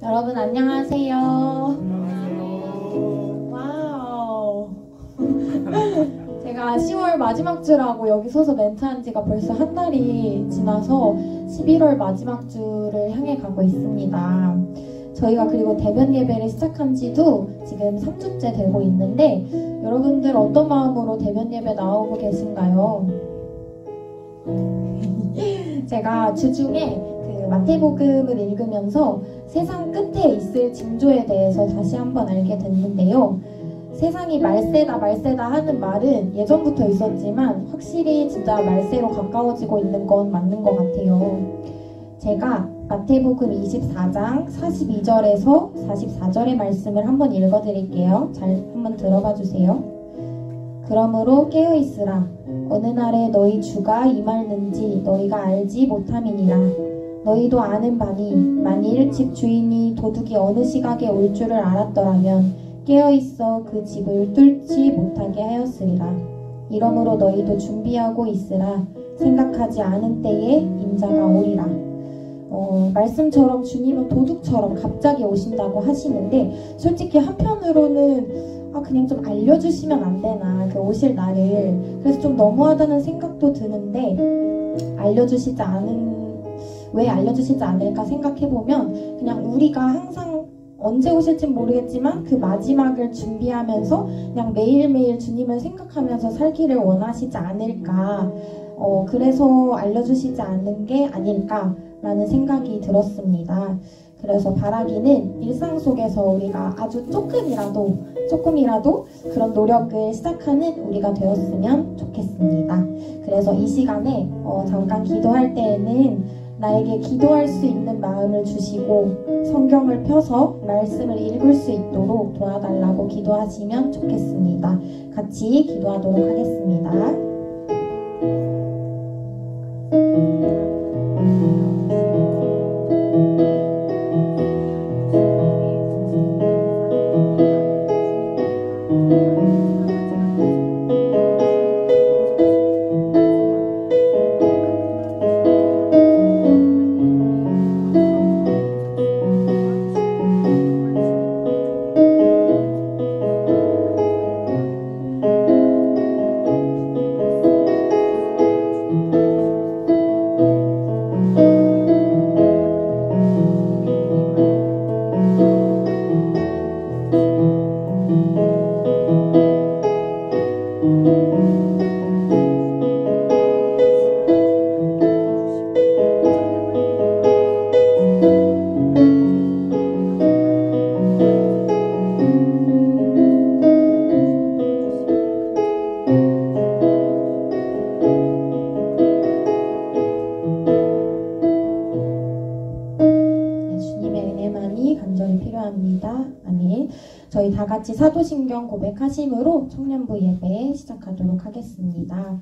여러분 안녕하세요. 안녕하세요. 와우. 제가 10월 마지막 주라고 여기 서서 멘트한 지가 벌써 한 달이 지나서 11월 마지막 주를 향해 가고 있습니다. 저희가 그리고 대변 예배를 시작한 지도 지금 3주째 되고 있는데 여러분들 어떤 마음으로 대변 예배 나오고 계신가요? 제가 주중에 그 마태복음을 읽으면서 세상 끝에 있을 징조에 대해서 다시 한번 알게 됐는데요. 세상이 말세다 말세다 하는 말은 예전부터 있었지만 확실히 진짜 말세로 가까워지고 있는 건 맞는 것 같아요. 제가 마태복음 24장 42절에서 44절의 말씀을 한번 읽어드릴게요. 잘 한번 들어봐 주세요. 그러므로 깨어있으라. 어느 날에 너희 주가 임하는지 너희가 알지 못함이니라. 너희도 아는 바니 만일 집 주인이 도둑이 어느 시각에 올 줄을 알았더라면 깨어있어 그 집을 뚫지 못하게 하였으리라. 이러므로 너희도 준비하고 있으라. 생각하지 않은 때에 인자가 오리라. 말씀처럼 주님은 도둑처럼 갑자기 오신다고 하시는데 솔직히 한편으로는 그냥 좀 알려주시면 안 되나 그 오실 날을. 그래서 좀 너무하다는 생각도 드는데 왜 알려주시지 않을까 생각해보면 그냥 우리가 항상 언제 오실진 모르겠지만 그 마지막을 준비하면서 그냥 매일매일 주님을 생각하면서 살기를 원하시지 않을까. 그래서 알려주시지 않는 게 아닐까라는 생각이 들었습니다. 그래서 바라기는 일상 속에서 우리가 아주 조금이라도 그런 노력을 시작하는 우리가 되었으면 좋겠습니다. 그래서 이 시간에 잠깐 기도할 때에는 나에게 기도할 수 있는 마음을 주시고 성경을 펴서 말씀을 읽을 수 있도록 도와달라고 기도하시면 좋겠습니다. 같이 기도하도록 하겠습니다. 저희 다 같이 사도신경 고백하심으로 청년부 예배 시작하도록 하겠습니다.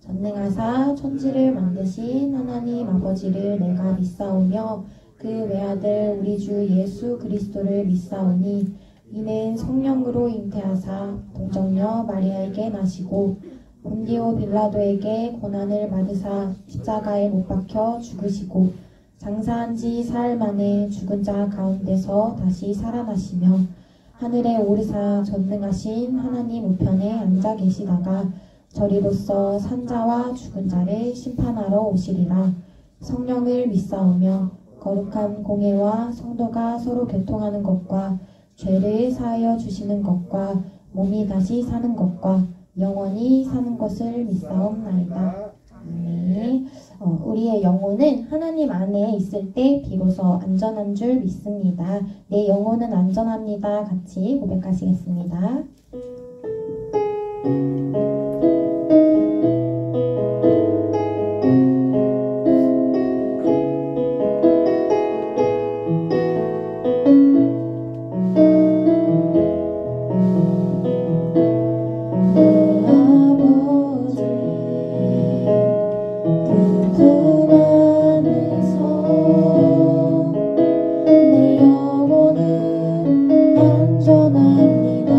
전능하사 천지를 만드신 하나님 아버지를 내가 믿사오며 그 외아들 우리 주 예수 그리스도를 믿사오니 이는 성령으로 잉태하사 동정녀 마리아에게 나시고 본디오 빌라도에게 고난을 받으사 십자가에 못 박혀 죽으시고 장사한 지 사흘 만에 죽은 자 가운데서 다시 살아나시며 하늘에 오르사 전능하신 하나님 우편에 앉아 계시다가 저리로서 산자와 죽은 자를 심판하러 오시리라. 성령을 믿사오며 거룩한 공회와 성도가 서로 교통하는 것과 죄를 사하여 주시는 것과 몸이 다시 사는 것과 영원히 사는 것을 믿사옵나이다. 아멘. 우리의 영혼은 하나님 안에 있을 때 비로소 안전한 줄 믿습니다. 내 영혼은 안전합니다. 같이 고백하시겠습니다. 내 영혼은 안전합니다.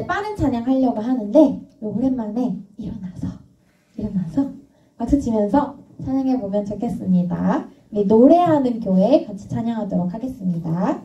이제 빠른 찬양 하려고 하는데 오랜만에 일어나서 박수 치면서 찬양해 보면 좋겠습니다. 우리 노래하는 교회 같이 찬양하도록 하겠습니다.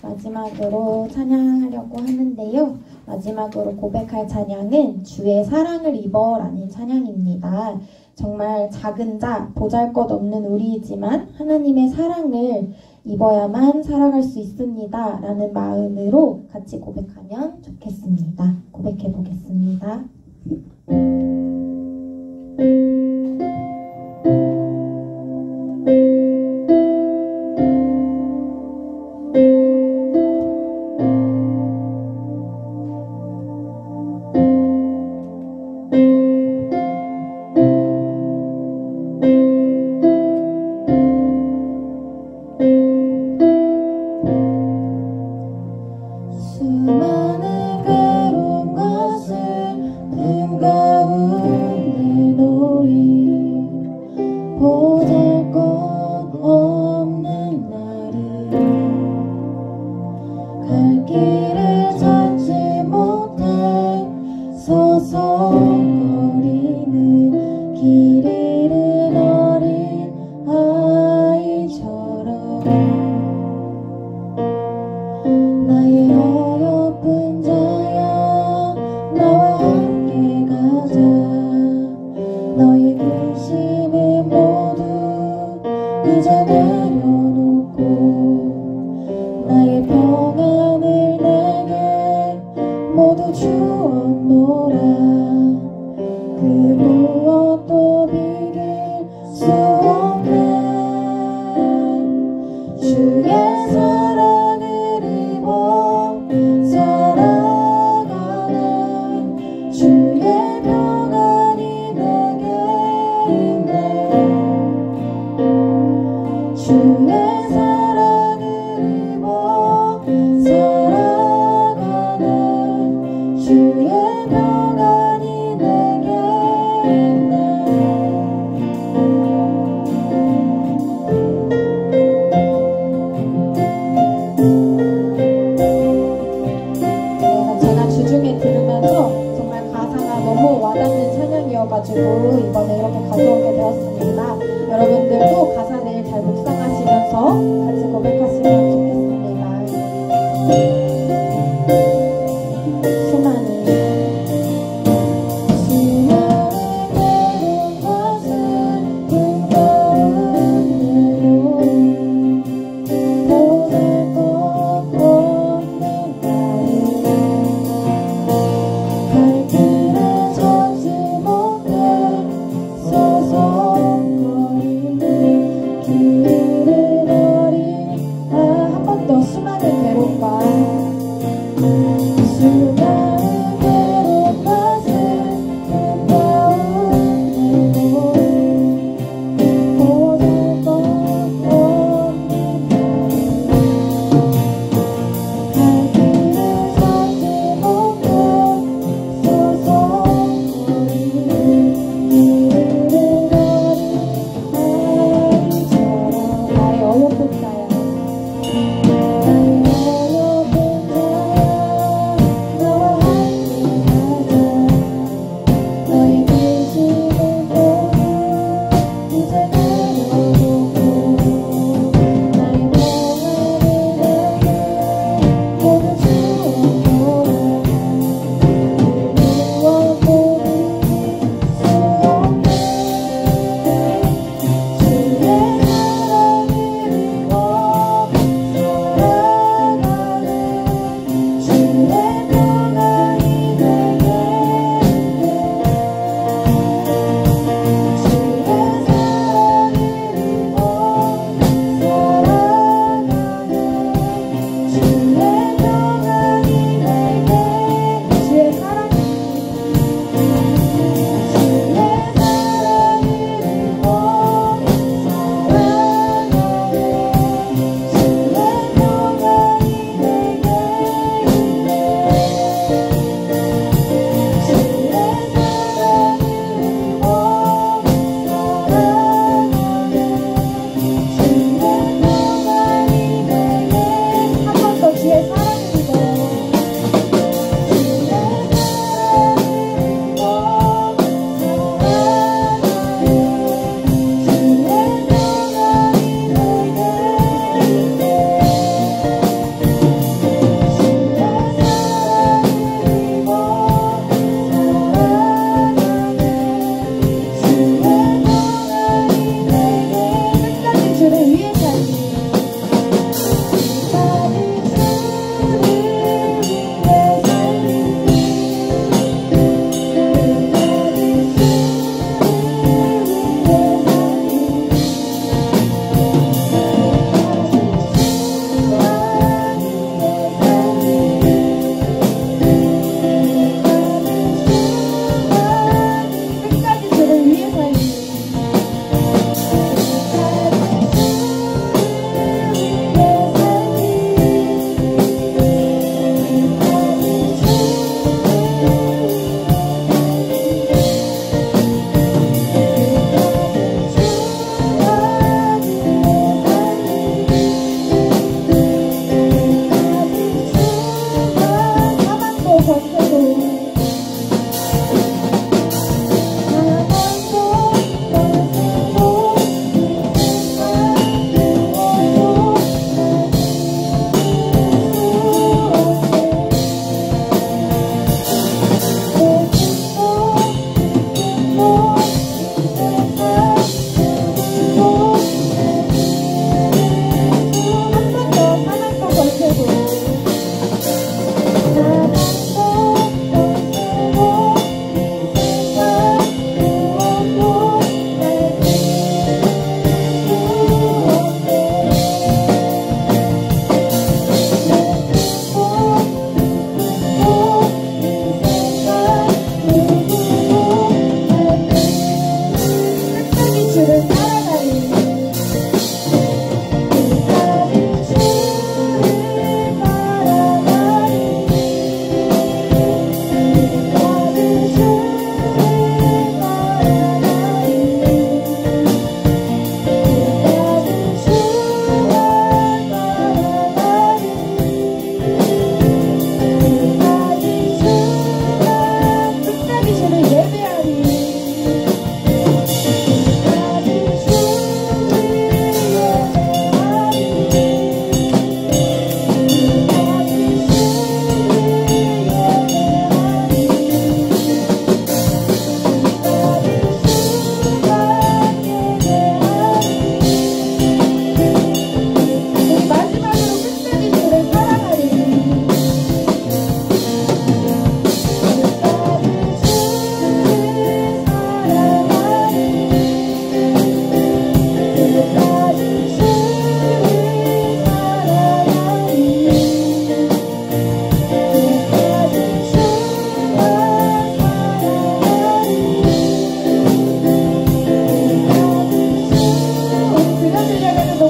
마지막으로 찬양하려고 하는데요. 마지막으로 고백할 찬양은 주의 사랑을 입어라는 찬양입니다. 정말 작은 자, 보잘것없는 우리이지만 하나님의 사랑을 입어야만 살아갈 수 있습니다. 라는 마음으로 같이 고백하면 좋겠습니다. 고백해 보겠습니다. 수많은 괴로운 것을 품 가운데 놓여 내려놓고 나의 평안을 내게 모두 주었노라. 그 무엇도 비길 수 없네. 주의 사랑을 입어 살아가네. 주의 평안이 내게 있네. 주의 사랑을 입어 살아가네. 주의 평안이 내게 있네. 제가 주중에 들으면서 정말 가사가 너무 와닿는 찬양이어가지고 이번에 이렇게 가져오게 되었습니다. 여러분들도 가사를 잘 묵상하시면서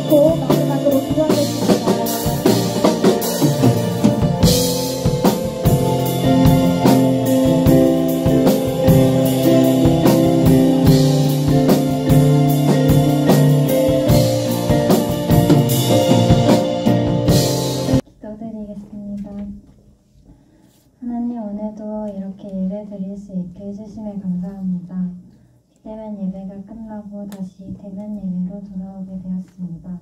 놓고 마지막으로 기도하겠습니다. 기도드리겠습니다. 하나님, 오늘도 이렇게 예배 드릴 수 있게 해주심에 감사합니다. 기대면 예배가 끝나고 다시 대면 예배로 돌아오게 되었습니다.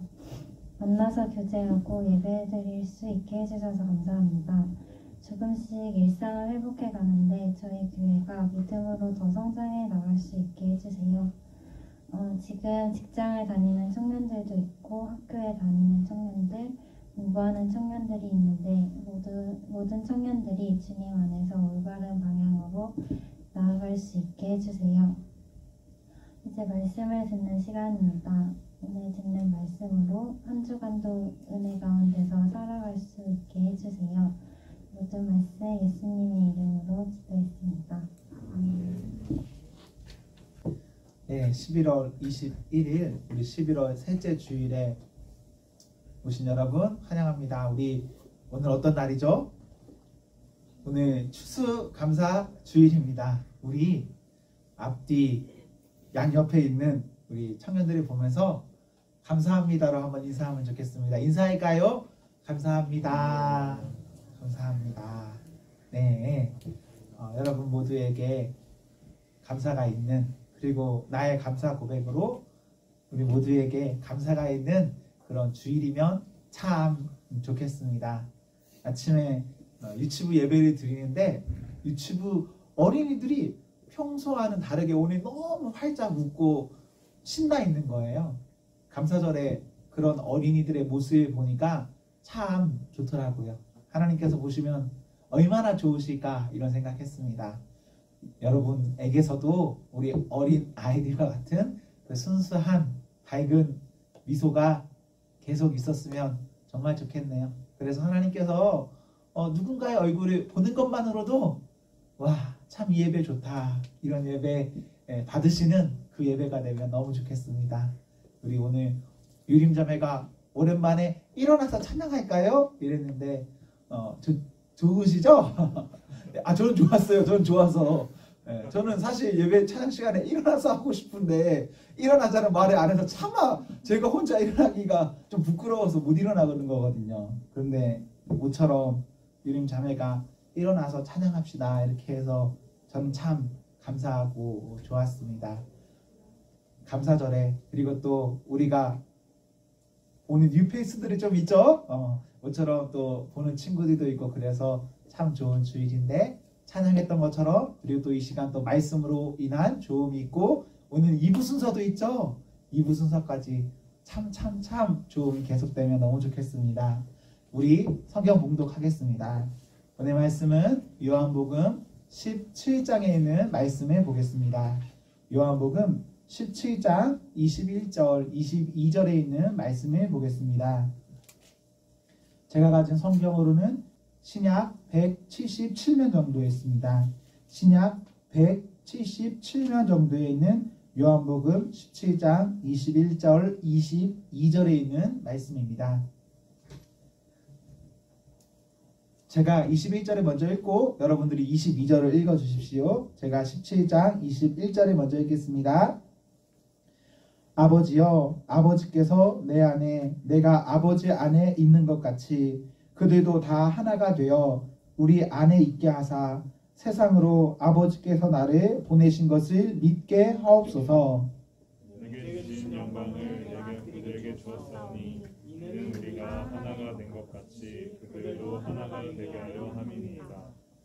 만나서 교제하고 예배 드릴 수 있게 해주셔서 감사합니다. 조금씩 일상을 회복해 가는데 저희 교회가 믿음으로 더 성장해 나갈 수 있게 해주세요. 지금 직장을 다니는 청년들도 있고 학교에 다니는 청년들, 공부하는 청년들이 있는데 모든 청년들이 주님 안에서 올바른 방향으로 나아갈 수 있게 해주세요. 이제 말씀을 듣는 시간입니다. 오늘 듣는 말씀으로 한 주간도 은혜 가운데서 살아갈 수 있게 해주세요. 모든 말씀 예수님의 이름으로 기도했습니다. 아멘. 네, 11월 21일 우리 11월 셋째 주일에 오신 여러분 환영합니다. 우리 오늘 어떤 날이죠? 오늘 추수감사 주일입니다. 우리 앞뒤 양옆에 있는 우리 청년들을 보면서 감사합니다로 한번 인사하면 좋겠습니다. 인사할까요? 감사합니다. 감사합니다. 네, 여러분 모두에게 감사가 있는, 그리고 나의 감사 고백으로 우리 모두에게 감사가 있는 그런 주일이면 참 좋겠습니다. 아침에 유치부 예배를 드리는데 유치부 어린이들이 평소와는 다르게 오늘 너무 활짝 웃고 신나 있는 거예요. 감사절에 그런 어린이들의 모습을 보니까 참 좋더라고요. 하나님께서 보시면 얼마나 좋으실까 이런 생각했습니다. 여러분에게서도 우리 어린 아이들과 같은 그 순수한 밝은 미소가 계속 있었으면 정말 좋겠네요. 그래서 하나님께서 누군가의 얼굴을 보는 것만으로도 와, 참 이 예배 좋다, 이런 예배 받으시는 그 예배가 되면 너무 좋겠습니다. 우리 오늘 유림자매가 오랜만에 일어나서 찬양할까요? 이랬는데 좋으시죠? 저는 좋았어요. 저는 좋아서. 저는 사실 예배 찬양 시간에 일어나서 하고 싶은데 일어나자는 말을 안 해서 차마 제가 혼자 일어나기가 좀 부끄러워서 못 일어나는 거거든요. 그런데 모처럼 유림 자매가 일어나서 찬양합시다 이렇게 해서 저는 참 감사하고 좋았습니다. 감사절에, 그리고 또 우리가 오늘 뉴페이스들이 좀 있죠. 모처럼 또 보는 친구들도 있고 그래서 참 좋은 주일인데 찬양했던 것처럼, 그리고 또 이 시간 또 말씀으로 인한 좋음이 있고 오늘 2부 순서도 있죠. 2부 순서까지 참 좋음이 계속되면 너무 좋겠습니다. 우리 성경 봉독하겠습니다. 오늘 말씀은 요한복음 17장에 있는 말씀을 보겠습니다. 요한복음 17장 21절 22절에 있는 말씀을 보겠습니다. 제가 가진 성경으로는 신약 177면 정도에 있습니다. 신약 177면 정도에 있는 요한복음 17장 21절 22절에 있는 말씀입니다. 제가 21절에 먼저 읽고 여러분들이 22절을 읽어주십시오. 제가 17장 21절에 먼저 읽겠습니다. 아버지여, 아버지께서 내 안에, 내가 아버지 안에 있는 것 같이 그들도 다 하나가 되어 우리 안에 있게 하사 세상으로 아버지께서 나를 보내신 것을 믿게 하옵소서. 내게 주신 영광을 그들에게 주었사오니 이는 우리가 하나가 된 것 같이 그들도 하나가 되게 하려 함이니이다.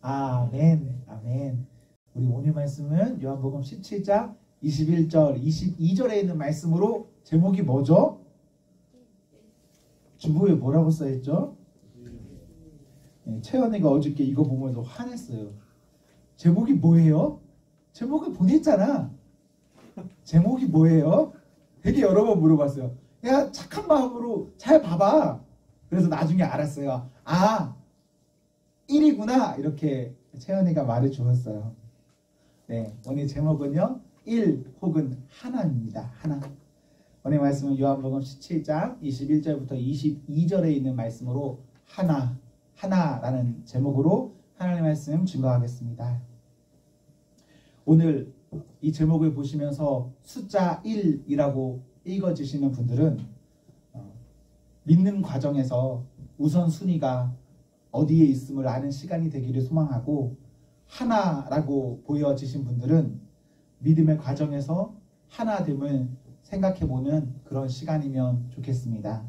아멘. 아멘. 우리 오늘 말씀은 요한복음 17장 21절 22절에 있는 말씀으로 제목이 뭐죠? 주보에 뭐라고 써있죠? 채연이가 어저께 이거 보면서 화냈어요. 제목이 뭐예요? 제목을 보냈잖아. 제목이 뭐예요? 되게 여러 번 물어봤어요. 야, 착한 마음으로 잘 봐봐. 그래서 나중에 알았어요. 아, 1이구나. 이렇게 채연이가 말해 주었어요. 네, 오늘 제목은요 1 혹은 하나입니다. 하나. 오늘 말씀은 요한복음 17장 21절부터 22절에 있는 말씀으로 하나라는 제목으로 하나님의 말씀 증거하겠습니다. 오늘 이 제목을 보시면서 숫자 1이라고 읽어주시는 분들은 믿는 과정에서 우선순위가 어디에 있음을 아는 시간이 되기를 소망하고, 하나라고 보여지신 분들은 믿음의 과정에서 하나됨을 생각해보는 그런 시간이면 좋겠습니다.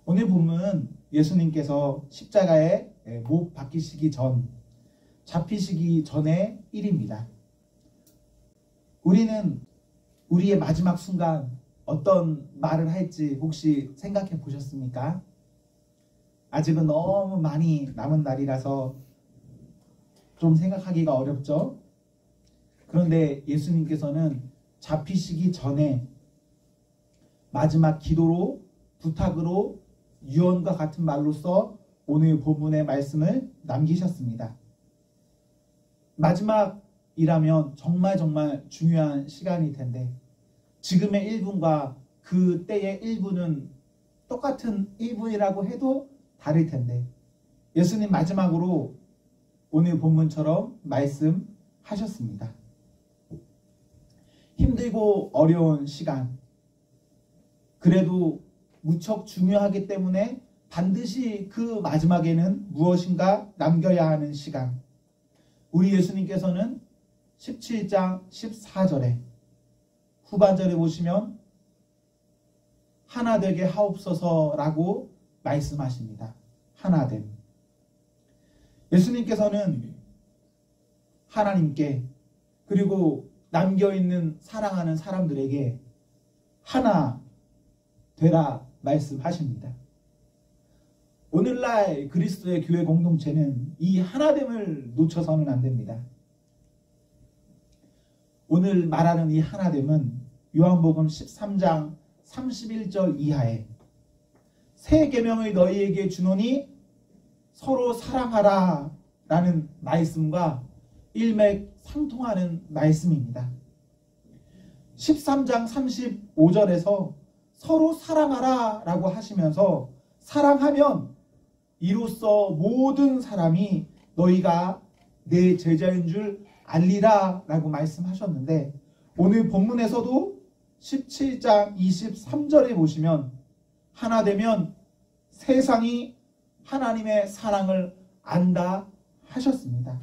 오늘 본문 예수님께서 십자가에 못 박히시기 전, 잡히시기 전의 일입니다. 우리는 우리의 마지막 순간 어떤 말을 할지 혹시 생각해 보셨습니까? 아직은 너무 많이 남은 날이라서 좀 생각하기가 어렵죠? 그런데 예수님께서는 잡히시기 전에 마지막 기도로, 부탁으로, 유언과 같은 말로써 오늘 본문의 말씀을 남기셨습니다. 마지막이라면 정말 중요한 시간일 텐데, 지금의 1분과 그 때의 1분은 똑같은 1분이라고 해도 다를 텐데, 예수님 마지막으로 오늘 본문처럼 말씀하셨습니다. 힘들고 어려운 시간, 그래도 무척 중요하기 때문에 반드시 그 마지막에는 무엇인가 남겨야 하는 시간. 우리 예수님께서는 17장 14절에 후반절에 보시면 하나 되게 하옵소서라고 말씀하십니다. 하나됨. 예수님께서는 하나님께, 그리고 남겨있는 사랑하는 사람들에게 하나 되라 말씀하십니다. 오늘날 그리스도의 교회 공동체는 이 하나됨을 놓쳐서는 안 됩니다. 오늘 말하는 이 하나됨은 요한복음 13장 31절 이하에 새 계명을 너희에게 주노니 서로 사랑하라 라는 말씀과 일맥상통하는 말씀입니다. 13장 35절에서 서로 사랑하라 라고 하시면서, 사랑하면 이로써 모든 사람이 너희가 내 제자인 줄 알리라 라고 말씀하셨는데, 오늘 본문에서도 17장 23절에 보시면 하나 되면 세상이 하나님의 사랑을 안다 하셨습니다.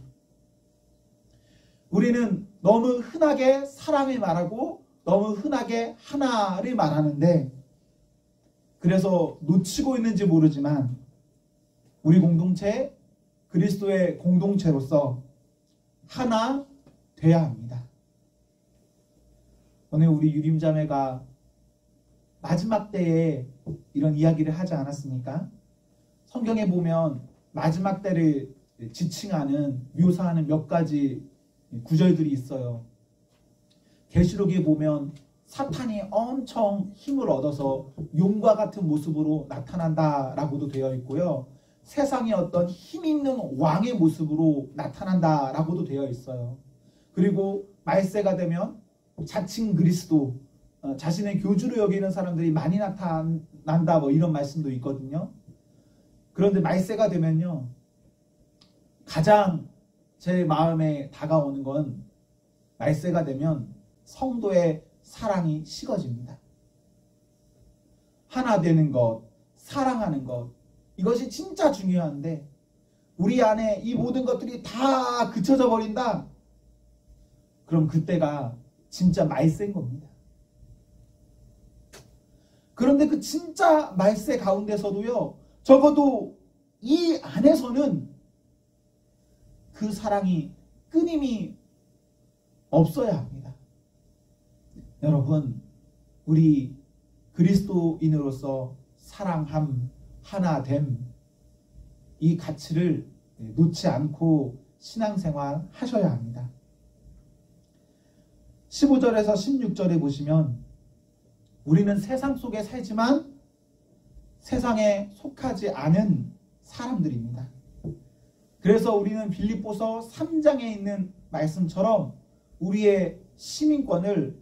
우리는 너무 흔하게 사랑을 말하고 너무 흔하게 하나를 말하는데, 그래서 놓치고 있는지 모르지만 우리 공동체, 그리스도의 공동체로서 하나 돼야 합니다. 오늘 우리 유림자매가 마지막 때에 이런 이야기를 하지 않았습니까? 성경에 보면 마지막 때를 지칭하는, 묘사하는 몇 가지 구절들이 있어요. 계시록에 보면 사탄이 엄청 힘을 얻어서 용과 같은 모습으로 나타난다라고도 되어 있고요. 세상에 어떤 힘 있는 왕의 모습으로 나타난다라고도 되어 있어요. 그리고 말세가 되면 자칭 그리스도, 자신의 교주로 여기는 사람들이 많이 나타난다, 뭐 이런 말씀도 있거든요. 그런데 말세가 되면요, 가장 제 마음에 다가오는 건, 말세가 되면 성도의 사랑이 식어집니다. 하나 되는 것, 사랑하는 것, 이것이 진짜 중요한데 우리 안에 이 모든 것들이 다 그쳐져 버린다? 그럼 그때가 진짜 말세인 겁니다. 그런데 그 진짜 말세 가운데서도요, 적어도 이 안에서는 그 사랑이 끊임이 없어야 합니다. 여러분, 우리 그리스도인으로서 사랑함, 하나됨, 이 가치를 놓지 않고 신앙생활 하셔야 합니다. 15절에서 16절에 보시면 우리는 세상 속에 살지만 세상에 속하지 않은 사람들입니다. 그래서 우리는 빌립보서 3장에 있는 말씀처럼 우리의 시민권을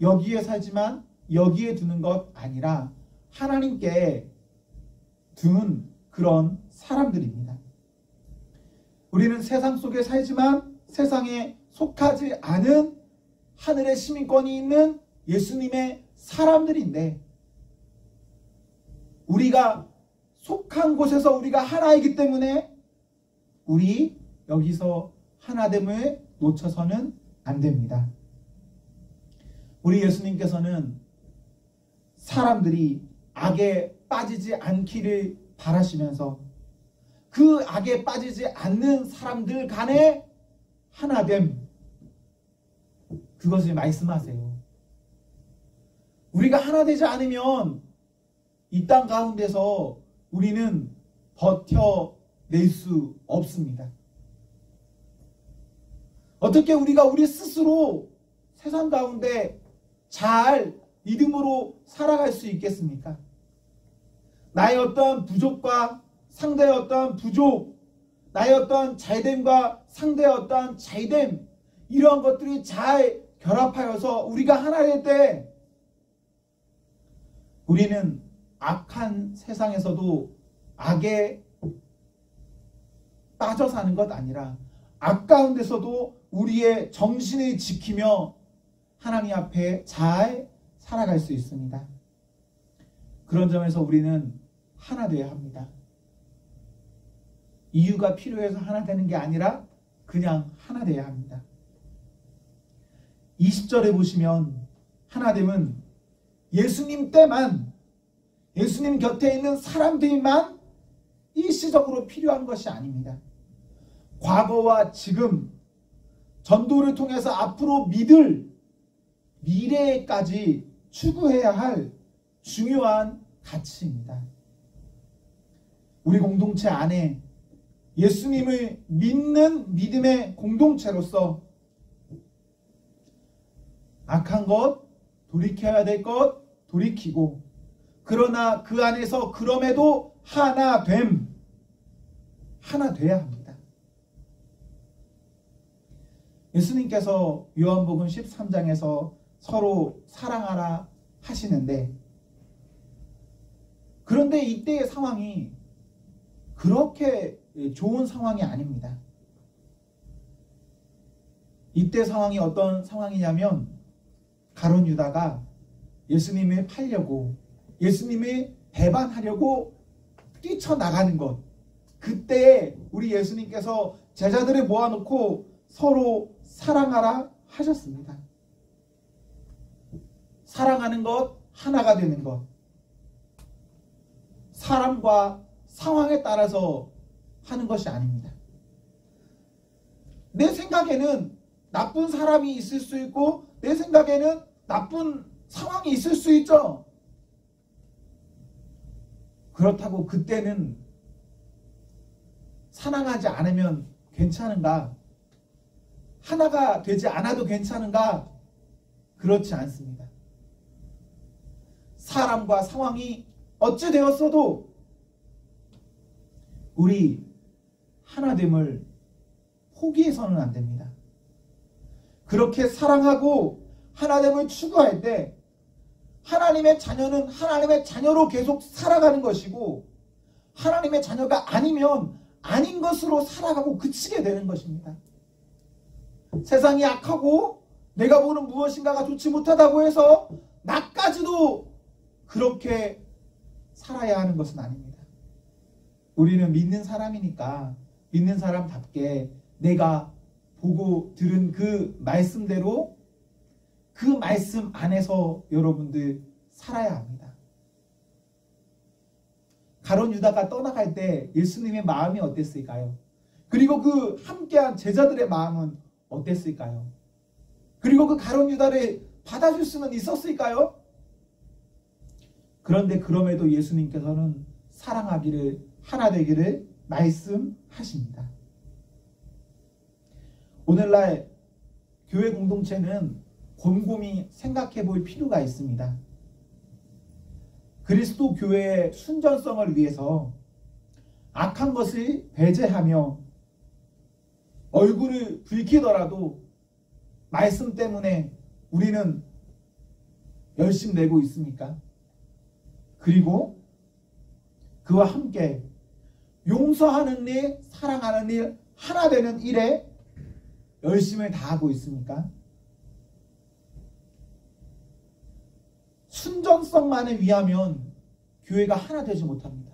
여기에 살지만 여기에 두는 것 아니라 하나님께 둔 그런 사람들입니다. 우리는 세상 속에 살지만 세상에 속하지 않은 하늘의 시민권이 있는 예수님의 사람들인데, 우리가 속한 곳에서 우리가 하나이기 때문에 우리 여기서 하나됨을 놓쳐서는 안 됩니다. 우리 예수님께서는 사람들이 악에 빠지지 않기를 바라시면서 그 악에 빠지지 않는 사람들 간의 하나됨, 그것을 말씀하세요. 우리가 하나 되지 않으면 이 땅 가운데서 우리는 버텨낼 수 없습니다. 어떻게 우리가 우리 스스로 세상 가운데 잘 믿음으로 살아갈 수 있겠습니까? 나의 어떤 부족과 상대의 어떤 부족, 나의 어떤 잘됨과 상대의 어떤 잘됨, 이러한 것들이 잘 결합하여서 우리가 하나 될 때 우리는 악한 세상에서도 악에 빠져 사는 것 아니라 악 가운데서도 우리의 정신을 지키며 하나님 앞에 잘 살아갈 수 있습니다. 그런 점에서 우리는 하나 되어야 합니다. 이유가 필요해서 하나 되는 게 아니라 그냥 하나 되어야 합니다. 20절에 보시면 하나됨은 예수님 때만, 예수님 곁에 있는 사람들만 일시적으로 필요한 것이 아닙니다. 과거와 지금, 전도를 통해서 앞으로 믿을 미래까지 추구해야 할 중요한 가치입니다. 우리 공동체 안에 예수님을 믿는 믿음의 공동체로서 악한 것, 돌이켜야 될 것 돌이키고, 그러나 그 안에서 그럼에도 하나 돼야 합니다. 예수님께서 요한복음 13장에서 서로 사랑하라 하시는데, 그런데 이때의 상황이 그렇게 좋은 상황이 아닙니다. 이때 상황이 어떤 상황이냐면, 가룟 유다가 예수님을 팔려고, 예수님을 배반하려고 뛰쳐나가는 것, 그때 우리 예수님께서 제자들을 모아놓고 서로 사랑하라 하셨습니다. 사랑하는 것, 하나가 되는 것, 사람과 상황에 따라서 하는 것이 아닙니다. 내 생각에는 나쁜 사람이 있을 수 있고, 내 생각에는 나쁜 상황이 있을 수 있죠. 그렇다고 그때는 사랑하지 않으면 괜찮은가? 하나가 되지 않아도 괜찮은가? 그렇지 않습니다. 사람과 상황이 어찌 되었어도 우리 하나됨을 포기해서는 안 됩니다. 그렇게 사랑하고 하나됨을 추구할 때 하나님의 자녀는 하나님의 자녀로 계속 살아가는 것이고, 하나님의 자녀가 아니면 아닌 것으로 살아가고 그치게 되는 것입니다. 세상이 악하고 내가 보는 무엇인가가 좋지 못하다고 해서 나까지도 그렇게 살아야 하는 것은 아닙니다. 우리는 믿는 사람이니까 믿는 사람답게 내가 보고 들은 그 말씀대로 그 말씀 안에서 여러분들 살아야 합니다. 가룟 유다가 떠나갈 때 예수님의 마음이 어땠을까요? 그리고 그 함께한 제자들의 마음은 어땠을까요? 그리고 그 가룟 유다를 받아줄 수는 있었을까요? 그런데 그럼에도 예수님께서는 사랑하기를, 하나 되기를 말씀하십니다. 오늘날 교회 공동체는 곰곰이 생각해 볼 필요가 있습니다. 그리스도 교회의 순전성을 위해서 악한 것을 배제하며 얼굴을 붉히더라도 말씀 때문에 우리는 열심 내고 있습니까? 그리고 그와 함께 용서하는 일, 사랑하는 일, 하나 되는 일에 열심을 다하고 있습니까? 순전성만을 위하면 교회가 하나 되지 못합니다.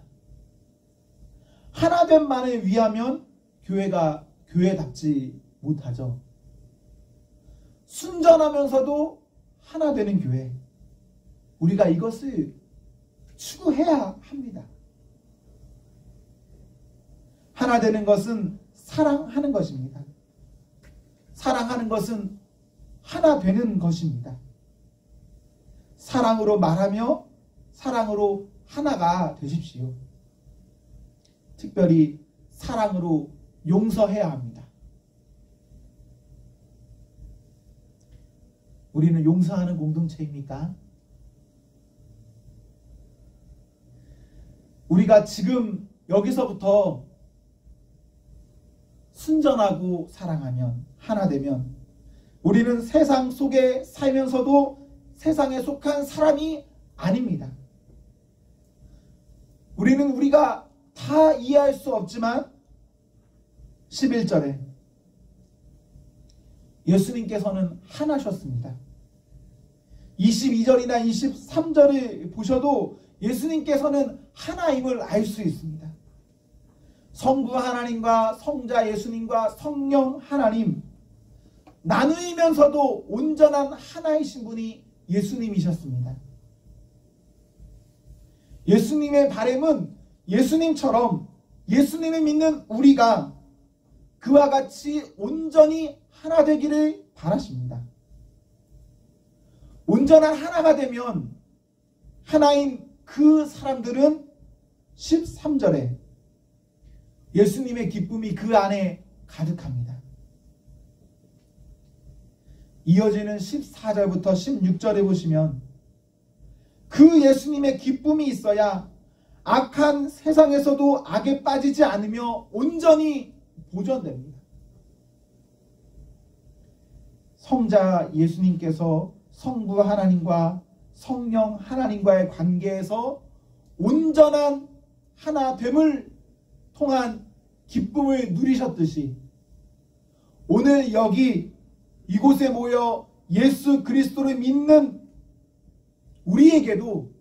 하나됨만을 위하면 교회가 교회답지 못하죠. 순전하면서도 하나 되는 교회, 우리가 이것을 추구해야 합니다. 하나 되는 것은 사랑하는 것입니다. 사랑하는 것은 하나 되는 것입니다. 사랑으로 말하며 사랑으로 하나가 되십시오. 특별히 사랑으로 용서해야 합니다. 우리는 용서하는 공동체입니까? 우리가 지금 여기서부터 순전하고 사랑하면, 하나 되면 우리는 세상 속에 살면서도 세상에 속한 사람이 아닙니다. 우리는 우리가 다 이해할 수 없지만 11절에 예수님께서는 하나셨습니다. 22절이나 23절을 보셔도 예수님께서는 하나임을 알 수 있습니다. 성부 하나님과 성자 예수님과 성령 하나님, 나누이면서도 온전한 하나이신 분이 예수님이셨습니다. 예수님의 바람은 예수님처럼 예수님을 믿는 우리가 그와 같이 온전히 하나 되기를 바라십니다. 온전한 하나가 되면 하나인 그 사람들은 13절에 예수님의 기쁨이 그 안에 가득합니다. 이어지는 14절부터 16절에 보시면 그 예수님의 기쁨이 있어야 악한 세상에서도 악에 빠지지 않으며 온전히 보존됩니다. 성자 예수님께서 성부 하나님과 성령 하나님과의 관계에서 온전한 하나됨을 통한 기쁨을 누리셨듯이 오늘 여기 이곳에 모여 예수 그리스도를 믿는 우리에게도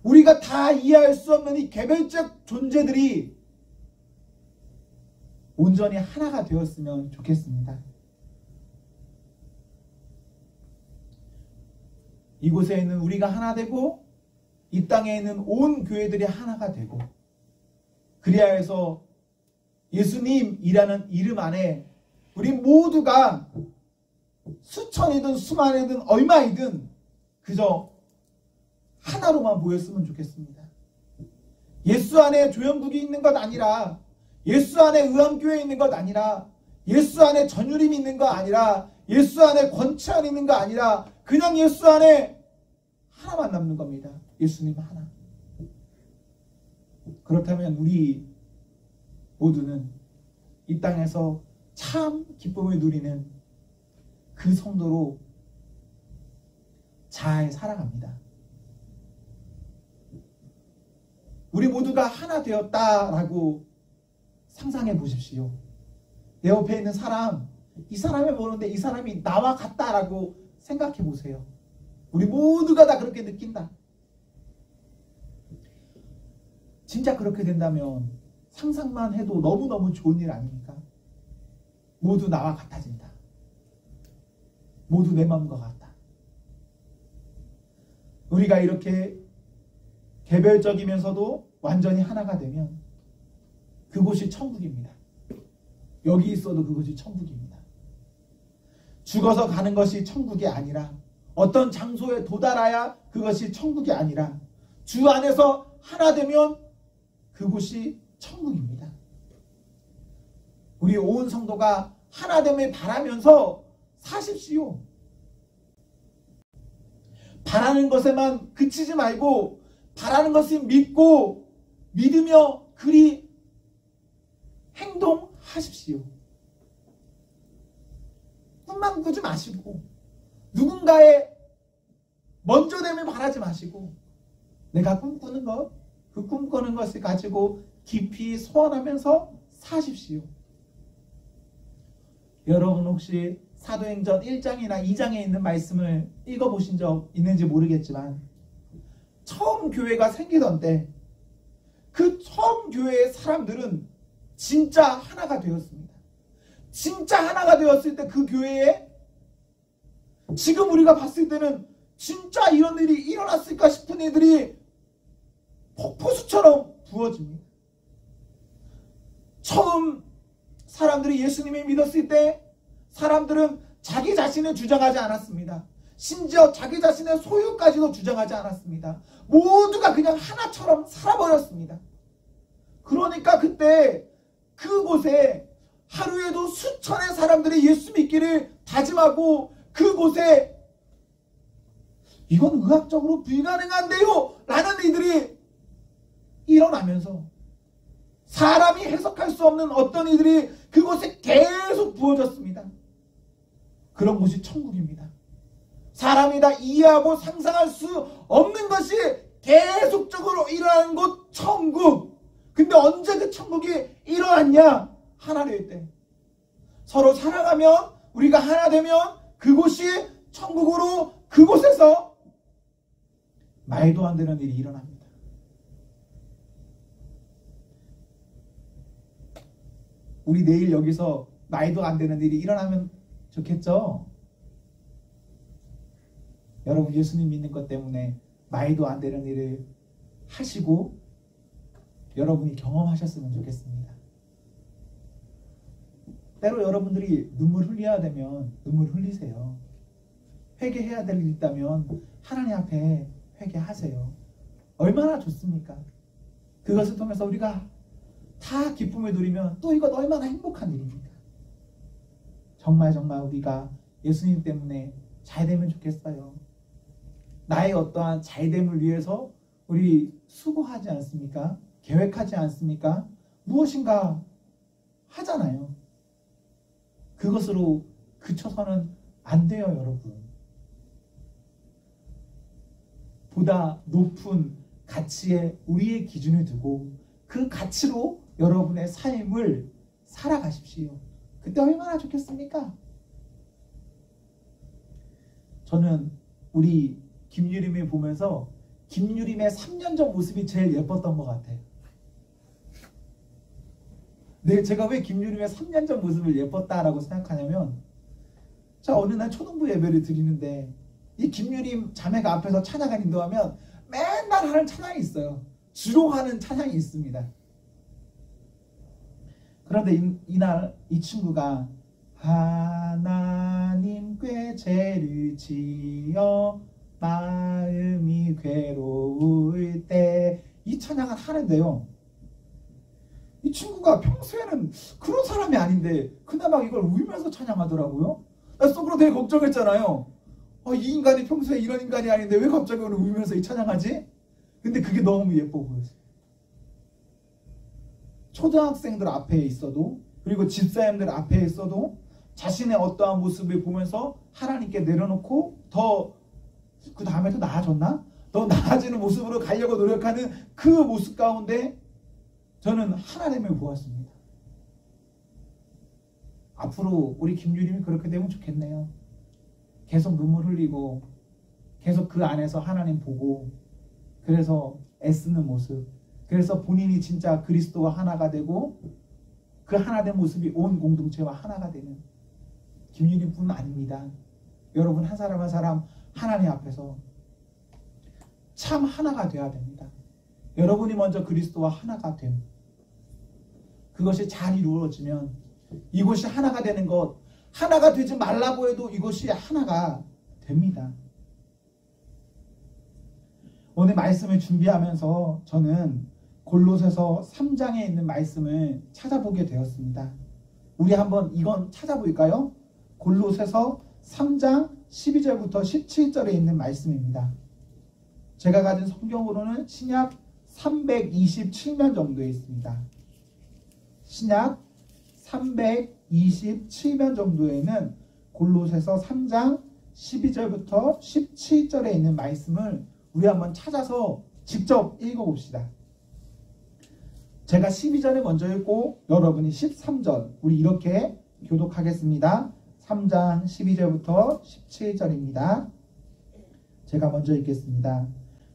우리가 다 이해할 수 없는 이 개별적 존재들이 온전히 하나가 되었으면 좋겠습니다. 이곳에 있는 우리가 하나 되고 이 땅에 있는 온 교회들이 하나가 되고 그리하여 해서 예수님이라는 이름 안에 우리 모두가 수천이든 수만이든 얼마이든 그저 하나로만 모였으면 좋겠습니다. 예수 안에 조영국이 있는 것 아니라 예수 안에 의암교회 있는 것 아니라 예수 안에 전유림이 있는 것 아니라 예수 안에 권치안이 있는 것 아니라 그냥 예수 안에 하나만 남는 겁니다. 예수님 하나. 그렇다면 우리 모두는 이 땅에서 참 기쁨을 누리는 그 성도로 잘 살아갑니다. 우리 모두가 하나 되었다라고 상상해 보십시오. 내 옆에 있는 사람, 이 사람을 보는데 이 사람이 나와 같다라고 생각해 보세요. 우리 모두가 다 그렇게 느낀다. 진짜 그렇게 된다면 상상만 해도 너무너무 좋은 일 아닙니까? 모두 나와 같아진다. 모두 내 마음과 같다. 우리가 이렇게 개별적이면서도 완전히 하나가 되면 그곳이 천국입니다. 여기 있어도 그곳이 천국입니다. 죽어서 가는 것이 천국이 아니라 어떤 장소에 도달해야 그것이 천국이 아니라 주 안에서 하나 되면 그곳이 천국입니다. 우리 온 성도가 하나됨을 바라면서 사십시오. 바라는 것에만 그치지 말고 바라는 것을 믿고 믿으며 그리 행동하십시오. 꿈만 꾸지 마시고 누군가의 먼저됨을 바라지 마시고 내가 꿈꾸는 것, 그 꿈꾸는 것을 가지고 깊이 소원하면서 사십시오. 여러분 혹시 사도행전 1장이나 2장에 있는 말씀을 읽어보신 적 있는지 모르겠지만 처음 교회가 생기던 때 그 처음 교회의 사람들은 진짜 하나가 되었습니다. 진짜 하나가 되었을 때 그 교회에 지금 우리가 봤을 때는 진짜 이런 일이 일어났을까 싶은 일들이 폭포수처럼 부어집니다. 처음 사람들이 예수님을 믿었을 때 사람들은 자기 자신을 주장하지 않았습니다. 심지어 자기 자신의 소유까지도 주장하지 않았습니다. 모두가 그냥 하나처럼 살아버렸습니다. 그러니까 그때 그곳에 하루에도 수천의 사람들이 예수 믿기를 다짐하고 그곳에 이건 의학적으로 불가능한데요 라는 이들이 일어나면서 사람이 해석할 수 없는 어떤 이들이 그곳에 계속 부어졌습니다. 그런 곳이 천국입니다. 사람이 다 이해하고 상상할 수 없는 것이 계속적으로 일어나는 곳 천국. 근데 언제 그 천국이 일어났냐? 하나 될 때. 서로 사랑하면 우리가 하나 되면 그곳이 천국으로 그곳에서 말도 안 되는 일이 일어납니다. 우리 내일 여기서 말도 안 되는 일이 일어나면 좋겠죠? 여러분 예수님 믿는 것 때문에 말도 안 되는 일을 하시고 여러분이 경험하셨으면 좋겠습니다. 때로 여러분들이 눈물 흘려야 되면 눈물 흘리세요. 회개해야 될 일 있다면 하나님 앞에 회개하세요. 얼마나 좋습니까? 그것을 통해서 우리가 다 기쁨을 누리면 또 이것 얼마나 행복한 일입니까? 정말 우리가 예수님 때문에 잘 되면 좋겠어요. 나의 어떠한 잘됨을 위해서 우리 수고하지 않습니까? 계획하지 않습니까? 무엇인가 하잖아요. 그것으로 그쳐서는 안 돼요, 여러분. 보다 높은 가치에 우리의 기준을 두고 그 가치로 여러분의 삶을 살아가십시오. 그때 얼마나 좋겠습니까? 저는 우리 김유림을 보면서 김유림의 3년 전 모습이 제일 예뻤던 것 같아요. 네, 제가 왜 김유림의 3년 전 모습을 예뻤다라고 생각하냐면 자, 어느 날 초등부 예배를 드리는데 이 김유림 자매가 앞에서 찬양을 인도하면 맨날 하는 찬양이 있어요. 주로 하는 찬양이 있습니다. 그런데 이날 이 친구가 하나님께 죄를 지어 마음이 괴로울 때 이 찬양을 하는데요. 이 친구가 평소에는 그런 사람이 아닌데 그나마 이걸 울면서 찬양하더라고요. 나 속으로 되게 걱정했잖아요. 이 인간이 평소에 이런 인간이 아닌데 왜 갑자기 오늘 울면서 이 찬양하지? 근데 그게 너무 예뻐 보였어요. 초등학생들 앞에 있어도 그리고 집사님들 앞에 있어도 자신의 어떠한 모습을 보면서 하나님께 내려놓고 더 그 다음에 더 나아졌나? 더 나아지는 모습으로 가려고 노력하는 그 모습 가운데 저는 하나님을 보았습니다. 앞으로 우리 김유림이 그렇게 되면 좋겠네요. 계속 눈물 흘리고 계속 그 안에서 하나님 보고 그래서 애쓰는 모습, 그래서 본인이 진짜 그리스도와 하나가 되고 그 하나된 모습이 온 공동체와 하나가 되는 김유림뿐 아닙니다. 여러분 한 사람 한 사람 하나님 앞에서 참 하나가 되어야 됩니다. 여러분이 먼저 그리스도와 하나가 됨, 그것이 잘 이루어지면 이곳이 하나가 되는 것, 하나가 되지 말라고 해도 이것이 하나가 됩니다. 오늘 말씀을 준비하면서 저는 골로새서 3장에 있는 말씀을 찾아보게 되었습니다. 우리 한번 이건 찾아볼까요? 골로새서 3장 12절부터 17절에 있는 말씀입니다. 제가 가진 성경으로는 신약 327면 정도에 있습니다. 신약 327면 정도에는 골로새서 3장 12절부터 17절에 있는 말씀을 우리 한번 찾아서 직접 읽어봅시다. 제가 12절을 먼저 읽고 여러분이 13절, 우리 이렇게 교독하겠습니다. 3장 12절부터 17절입니다. 제가 먼저 읽겠습니다.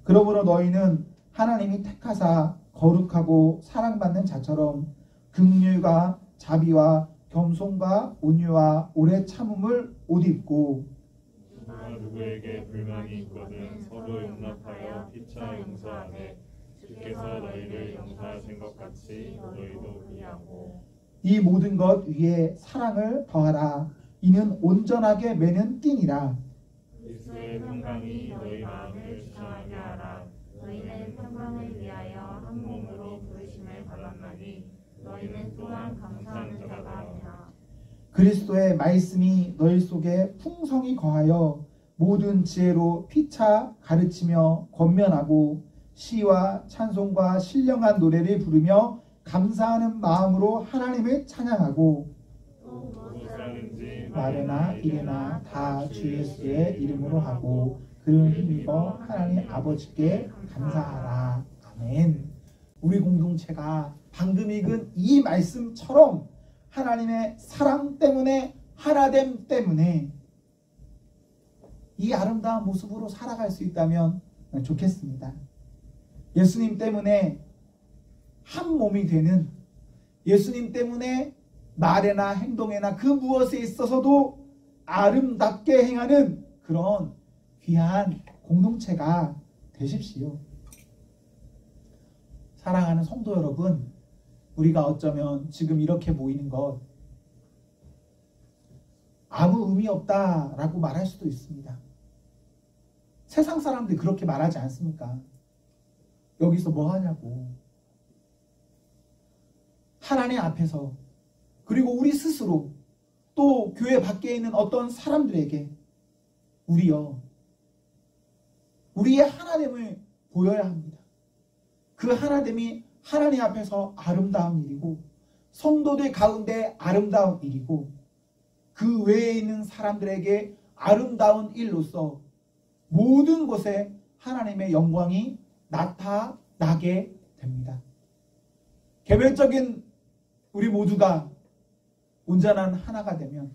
그러므로 너희는 하나님이 택하사 거룩하고 사랑받는 자처럼 긍휼과 자비와 겸손과 온유와 오래 참음을 옷 입고 누가 누구에게 불만이 있거든 서로 용납하여 피차 용서하되 주께서 너희를 용서하신 것 같이 너희도 그리하고 이 모든 것 위에 사랑을 더하라. 이는 온전하게 매는 띠니라. 그리스도의 평강이 너희 마음을 지탱하게 하라. 너희는 평강을 위하여 한 몸으로 부르심을 받았나니 너희는 또한 감사하는 자가 아니라. 그리스도의 말씀이 너희 속에 풍성히 거하여 모든 지혜로 피차 가르치며 권면하고 시와 찬송과 신령한 노래를 부르며 감사하는 마음으로 하나님을 찬양하고 또 무엇을 무엇이라든지 말이나 일이나 다 주 예수의 이름으로 하고 그를 힘입어 하나님 아버지께 감사하라. 아멘. 우리 공동체가 방금 읽은 이 말씀처럼 하나님의 사랑 때문에 하나됨 때문에 이 아름다운 모습으로 살아갈 수 있다면 좋겠습니다. 예수님 때문에 한 몸이 되는, 예수님 때문에 말에나 행동에나 그 무엇에 있어서도 아름답게 행하는 그런 귀한 공동체가 되십시오. 사랑하는 성도 여러분, 우리가 어쩌면 지금 이렇게 모이는 것 아무 의미 없다라고 말할 수도 있습니다. 세상 사람들이 그렇게 말하지 않습니까? 여기서 뭐 하냐고. 하나님 앞에서, 그리고 우리 스스로, 또 교회 밖에 있는 어떤 사람들에게 우리의 하나됨을 보여야 합니다. 그 하나됨이 하나님 앞에서 아름다운 일이고 성도들 가운데 아름다운 일이고 그 외에 있는 사람들에게 아름다운 일로서 모든 곳에 하나님의 영광이 나타나게 됩니다. 개별적인 우리 모두가 온전한 하나가 되면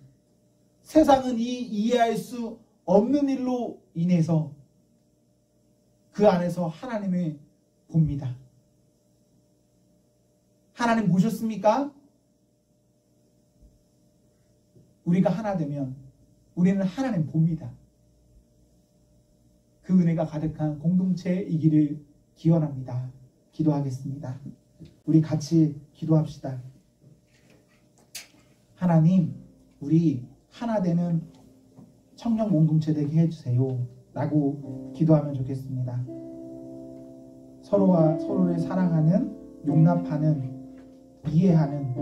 세상은 이 이해할 수 없는 일로 인해서 그 안에서 하나님을 봅니다. 하나님 보셨습니까? 우리가 하나 되면 우리는 하나님 봅니다. 그 은혜가 가득한 공동체이기를 기원합니다. 기도하겠습니다. 우리 같이 기도합시다. 하나님, 우리 하나 되는 청년 공동체 되게 해주세요 라고 기도하면 좋겠습니다. 서로와 서로를 사랑하는, 용납하는, 이해하는,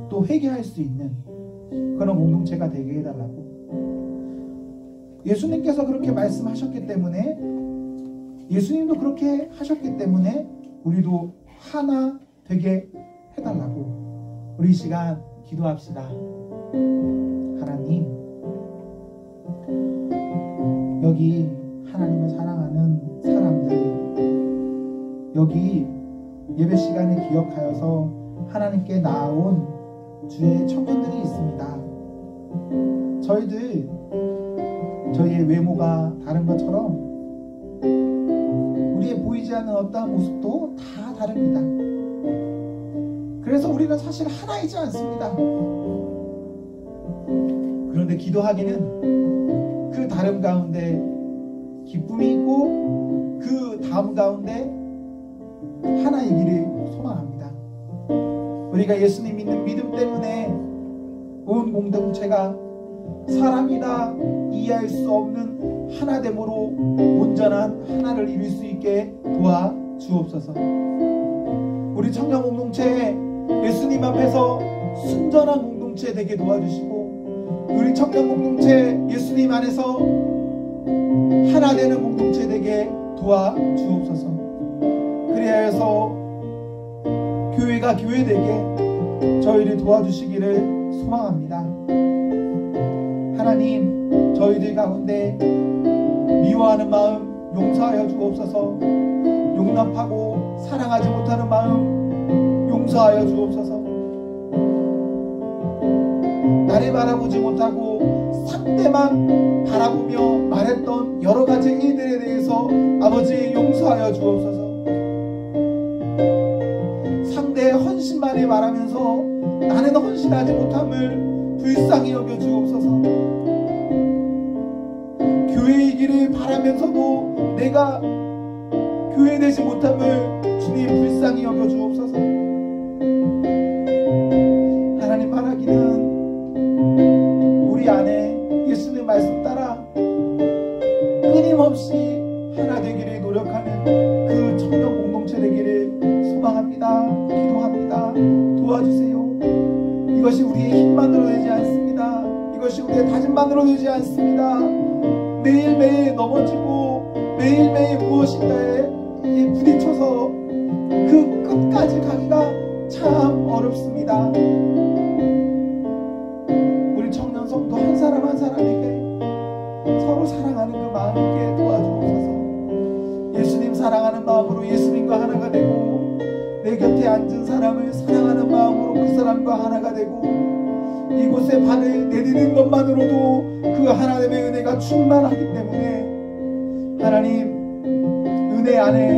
또 회개할 수 있는 그런 공동체가 되게 해달라고. 예수님께서 그렇게 말씀하셨기 때문에, 예수님도 그렇게 하셨기 때문에 우리도 하나 되게 해달라고. 우리 이 시간 기도합시다. 하나님, 여기 하나님을 사랑하는 사람들, 여기 예배 시간을 기억하여서 하나님께 나아온 주의 청년들이 있습니다. 저희의 외모가 다른 것처럼 우리의 보이지 않는 어떠한 모습도 다 다릅니다. 그래서 우리는 사실 하나이지 않습니다. 그런데 기도하기는 그 다름 가운데 기쁨이 있고 그 다음 가운데 하나이기를 소망합니다. 우리가 예수님 믿는 믿음 때문에 온 공동체가 사람이나 이해할 수 없는 하나됨으로 온전한 하나를 이룰 수 있게 도와주옵소서. 우리 청년 공동체에 예수님 앞에서 순전한 공동체 되게 도와주시고, 우리 청년 공동체 예수님 안에서 하나 되는 공동체 되게 도와주옵소서. 그리하여서 교회가 교회되게 저희를 도와주시기를 소망합니다. 하나님, 저희들 가운데 미워하는 마음 용서하여 주옵소서. 용납하고 사랑하지 못하는 마음 용서하여 주옵소서. 나를 바라보지 못하고 상대만 바라보며 말했던 여러 가지 일들에 대해서 아버지 용서하여 주옵소서. 상대의 헌신만을 말하면서 나는 헌신하지 못함을 불쌍히 여겨 주옵소서. 교회의 길을 바라면서도 내가 교회되지 못함을 주님 불쌍히 여겨 주옵소서. 하나님 바라기는 우리 안에 예수님 말씀 따라 끊임없이 하나 되기를 노력하는 그 청년 공동체 되기를 소망합니다. 기도합니다. 도와주세요. 이것이 우리의 힘만으로 되지 않습니다. 이것이 우리의 다짐만으로 되지 않습니다. 매일매일 넘어지고 매일매일 무엇인가에 부딪혀서 그 끝까지 가기가 참 어렵습니다. 우리 청년 성도 한 사람 한 사람에게 서로 사랑하는 그 마음 있게 도와주옵소서. 예수님 사랑하는 마음으로 예수님과 하나가 되고 내 곁에 앉은 사람을 사랑하는 마음으로 그 사람과 하나가 되고 이곳에 발을 내디딘 것만으로도 그 하나님의 은혜가 충만하기 때문에 하나님 은혜 안에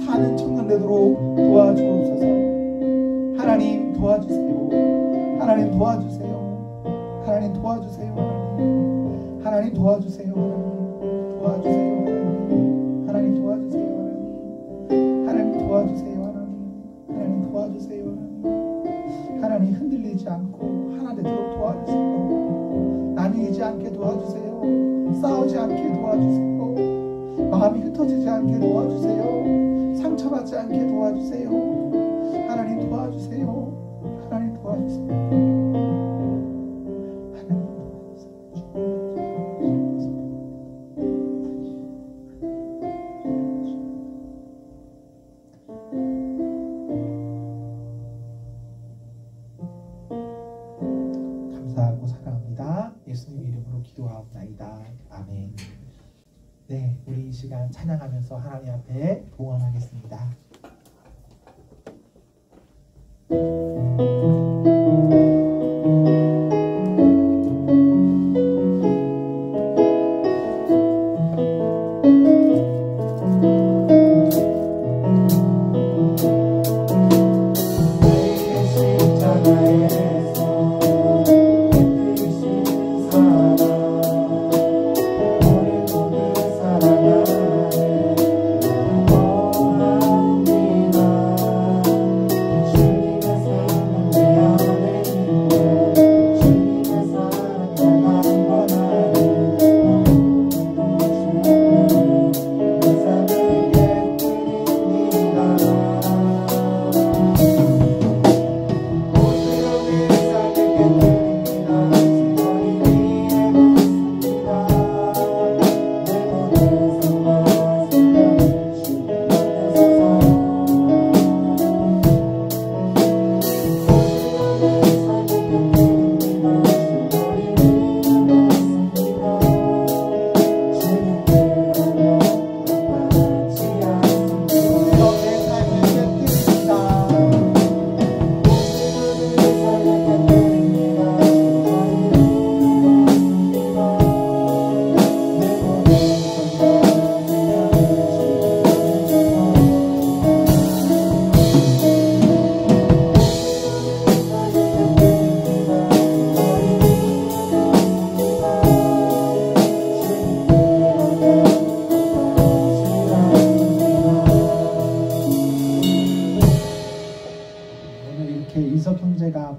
사는 청년 되도록 도와주옵소서. 하나님 도와주세요. 하나님 도와주세요. 하나님 도와주세요. 하나님 도와주세요. 하나님 도와주세요. 하나님 도와주세요. 하나님 도와주세요. 하나님 도와주세요. 하나님 흔들리지 않고 하나 되도록 도와주세요. 나뉘지 않게 도와주세요. 싸우지 않게 도와주세요. 마음이 흩어지지 않게 도와주세요. 상처받지 않게 도와주세요. 하나님 도와주세요. 하나님 도와주세요. 하나님 감사하고 사랑합니다. 예수님 이름으로 기도하옵나이다. 아멘. 네, 우리 이 시간 찬양하면서 하나님 앞에 봉헌하겠습니다.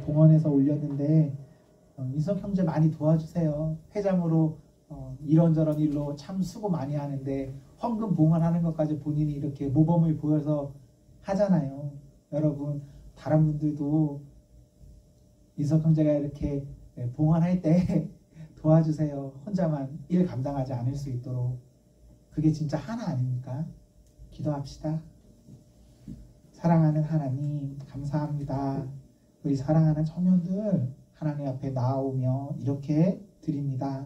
봉헌해서 올렸는데 이석 형제 많이 도와주세요. 회장으로 이런저런 일로 참 수고 많이 하는데 헌금 봉헌하는 것까지 본인이 이렇게 모범을 보여서 하잖아요. 여러분 다른 분들도 이석 형제가 이렇게 봉헌할 때 도와주세요. 혼자만 일 감당하지 않을 수 있도록. 그게 진짜 하나 아닙니까? 기도합시다. 사랑하는 하나님 감사합니다. 우리 사랑하는 청년들 하나님 앞에 나아오며 이렇게 드립니다.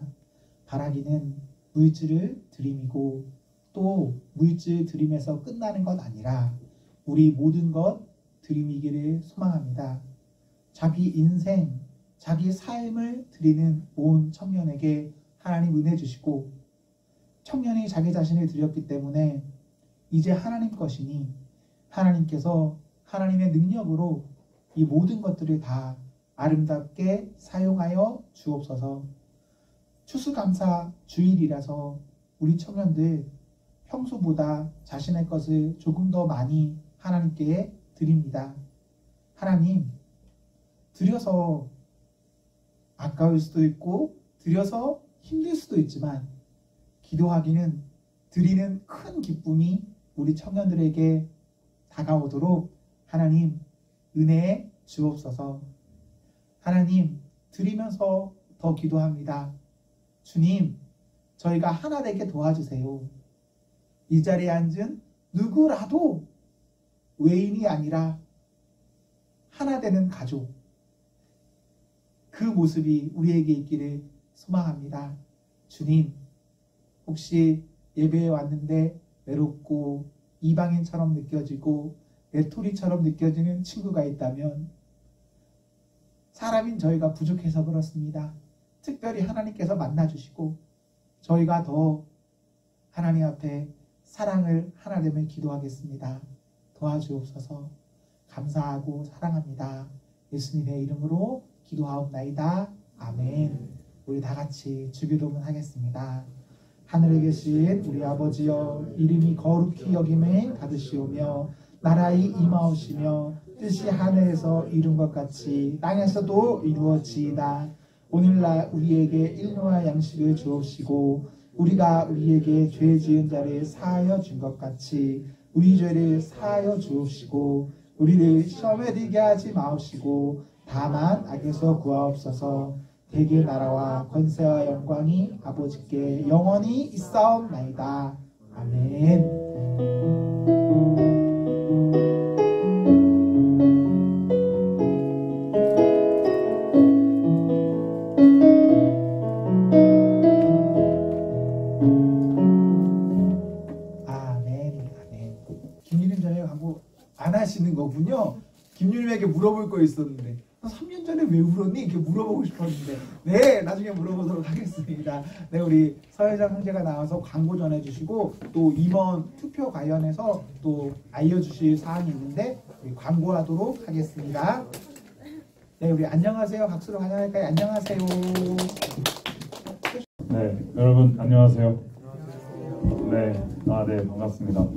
바라기는 물질을 드림이고 또 물질 드림에서 끝나는 것 아니라 우리 모든 것 드림이기를 소망합니다. 자기 인생, 자기 삶을 드리는 온 청년에게 하나님 은혜 주시고 청년이 자기 자신을 드렸기 때문에 이제 하나님 것이니 하나님께서 하나님의 능력으로 이 모든 것들을 다 아름답게 사용하여 주옵소서. 추수감사 주일이라서 우리 청년들 평소보다 자신의 것을 조금 더 많이 하나님께 드립니다. 하나님, 드려서 아까울 수도 있고 드려서 힘들 수도 있지만 기도하기는 드리는 큰 기쁨이 우리 청년들에게 다가오도록 하나님 은혜에 주옵소서. 하나님 드리면서 더 기도합니다. 주님, 저희가 하나 되게 도와주세요. 이 자리에 앉은 누구라도 외인이 아니라 하나 되는 가족, 그 모습이 우리에게 있기를 소망합니다. 주님, 혹시 예배에 왔는데 외롭고 이방인처럼 느껴지고 외톨이처럼 느껴지는 친구가 있다면 사람인 저희가 부족해서 그렇습니다. 특별히 하나님께서 만나주시고 저희가 더 하나님 앞에 사랑을 하나됨을 기도하겠습니다. 도와주옵소서. 감사하고 사랑합니다. 예수님의 이름으로 기도하옵나이다. 아멘. 우리 다 같이 주기도문 하겠습니다. 하늘에 계신 우리 아버지여, 이름이 거룩히 여김에 받으시오며 나라의 임하오시며 뜻이 하늘에서 이룬 것 같이 땅에서도 이루어지이다. 오늘날 우리에게 일용할 양식을 주옵시고 우리가 우리에게 죄 지은 자를 사하여 준 것 같이 우리 죄를 사하여 주옵시고 우리를 시험에 들게 하지 마옵시고 다만 악에서 구하옵소서. 대개 나라와 권세와 영광이 아버지께 영원히 있사옵나이다. 아멘. 안 하시는 거군요. 김유림에게 물어볼 거 있었는데 3년 전에 왜 울었니? 이렇게 물어보고 싶었는데 네, 나중에 물어보도록 하겠습니다. 네, 우리 서회장 형제가 나와서 광고 전해주시고 또 이번 투표 관련해서 또 알려주실 사항이 있는데 우리 광고하도록 하겠습니다. 네, 우리 안녕하세요. 박수로 환영할까요? 안녕하세요. 네, 여러분 안녕하세요. 네, 네, 반갑습니다.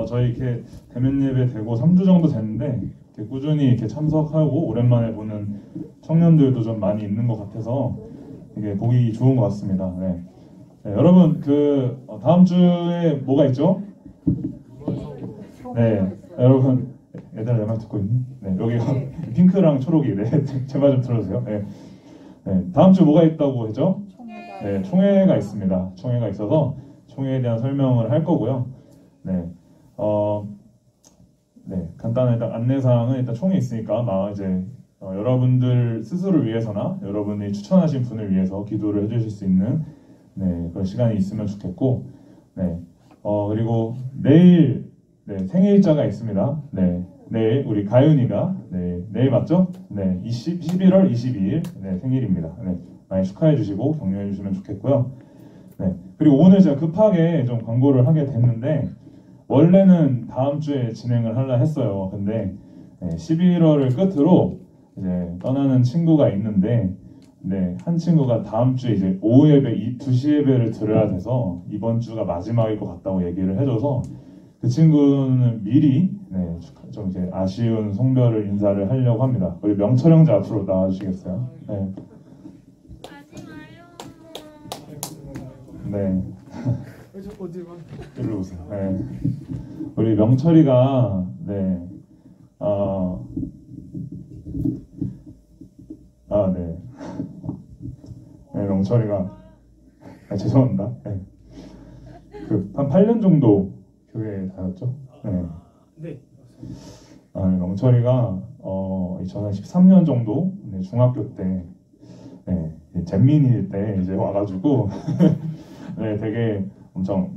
저희 이렇게 대면 예배 되고 3주 정도 됐는데 이렇게 꾸준히 이렇게 참석하고 오랜만에 보는 청년들도 좀 많이 있는 것 같아서 이게 보기 좋은 것 같습니다. 네, 여러분 그 다음 주에 뭐가 있죠? 네, 여러분 얘들아 내 말 듣고 있니? 네, 여기가 핑크랑 초록이 제 말 좀 들어주세요. 네, 다음 주 뭐가 있다고 했죠? 네, 총회가 있습니다. 총회가 있어서 총회에 대한 설명을 할 거고요. 네, 간단한 일단 안내사항은 일단 총회 있으니까 이제 여러분들 스스로를 위해서나 여러분이 추천하신 분을 위해서 기도를 해주실 수 있는 그런 시간이 있으면 좋겠고, 그리고 내일 생일자가 있습니다. 내일 우리 가윤이가 내일 맞죠? 11월 22일 생일입니다. 많이 축하해 주시고 격려해 주시면 좋겠고요. 그리고 오늘 제가 급하게 좀 광고를 하게 됐는데 원래는 다음 주에 진행을 하려 했어요. 근데 11월을 끝으로 이제 떠나는 친구가 있는데 한 친구가 다음 주에 이제 오후 예배 2시 예배를 들어야 돼서 이번 주가 마지막일 것 같다고 얘기를 해줘서 그 친구는 미리 좀 이제 아쉬운 송별을 인사를 하려고 합니다. 우리 명철 형제 앞으로 나와주시겠어요? 일로 오세요. 우리 명철이가 명철이가 죄송합니다. 한 8년 정도 교회에 다녔죠. 명철이가 2013년 정도 중학교 때 네, 잼민이일 때 이제 와가지고 네, 되게 엄청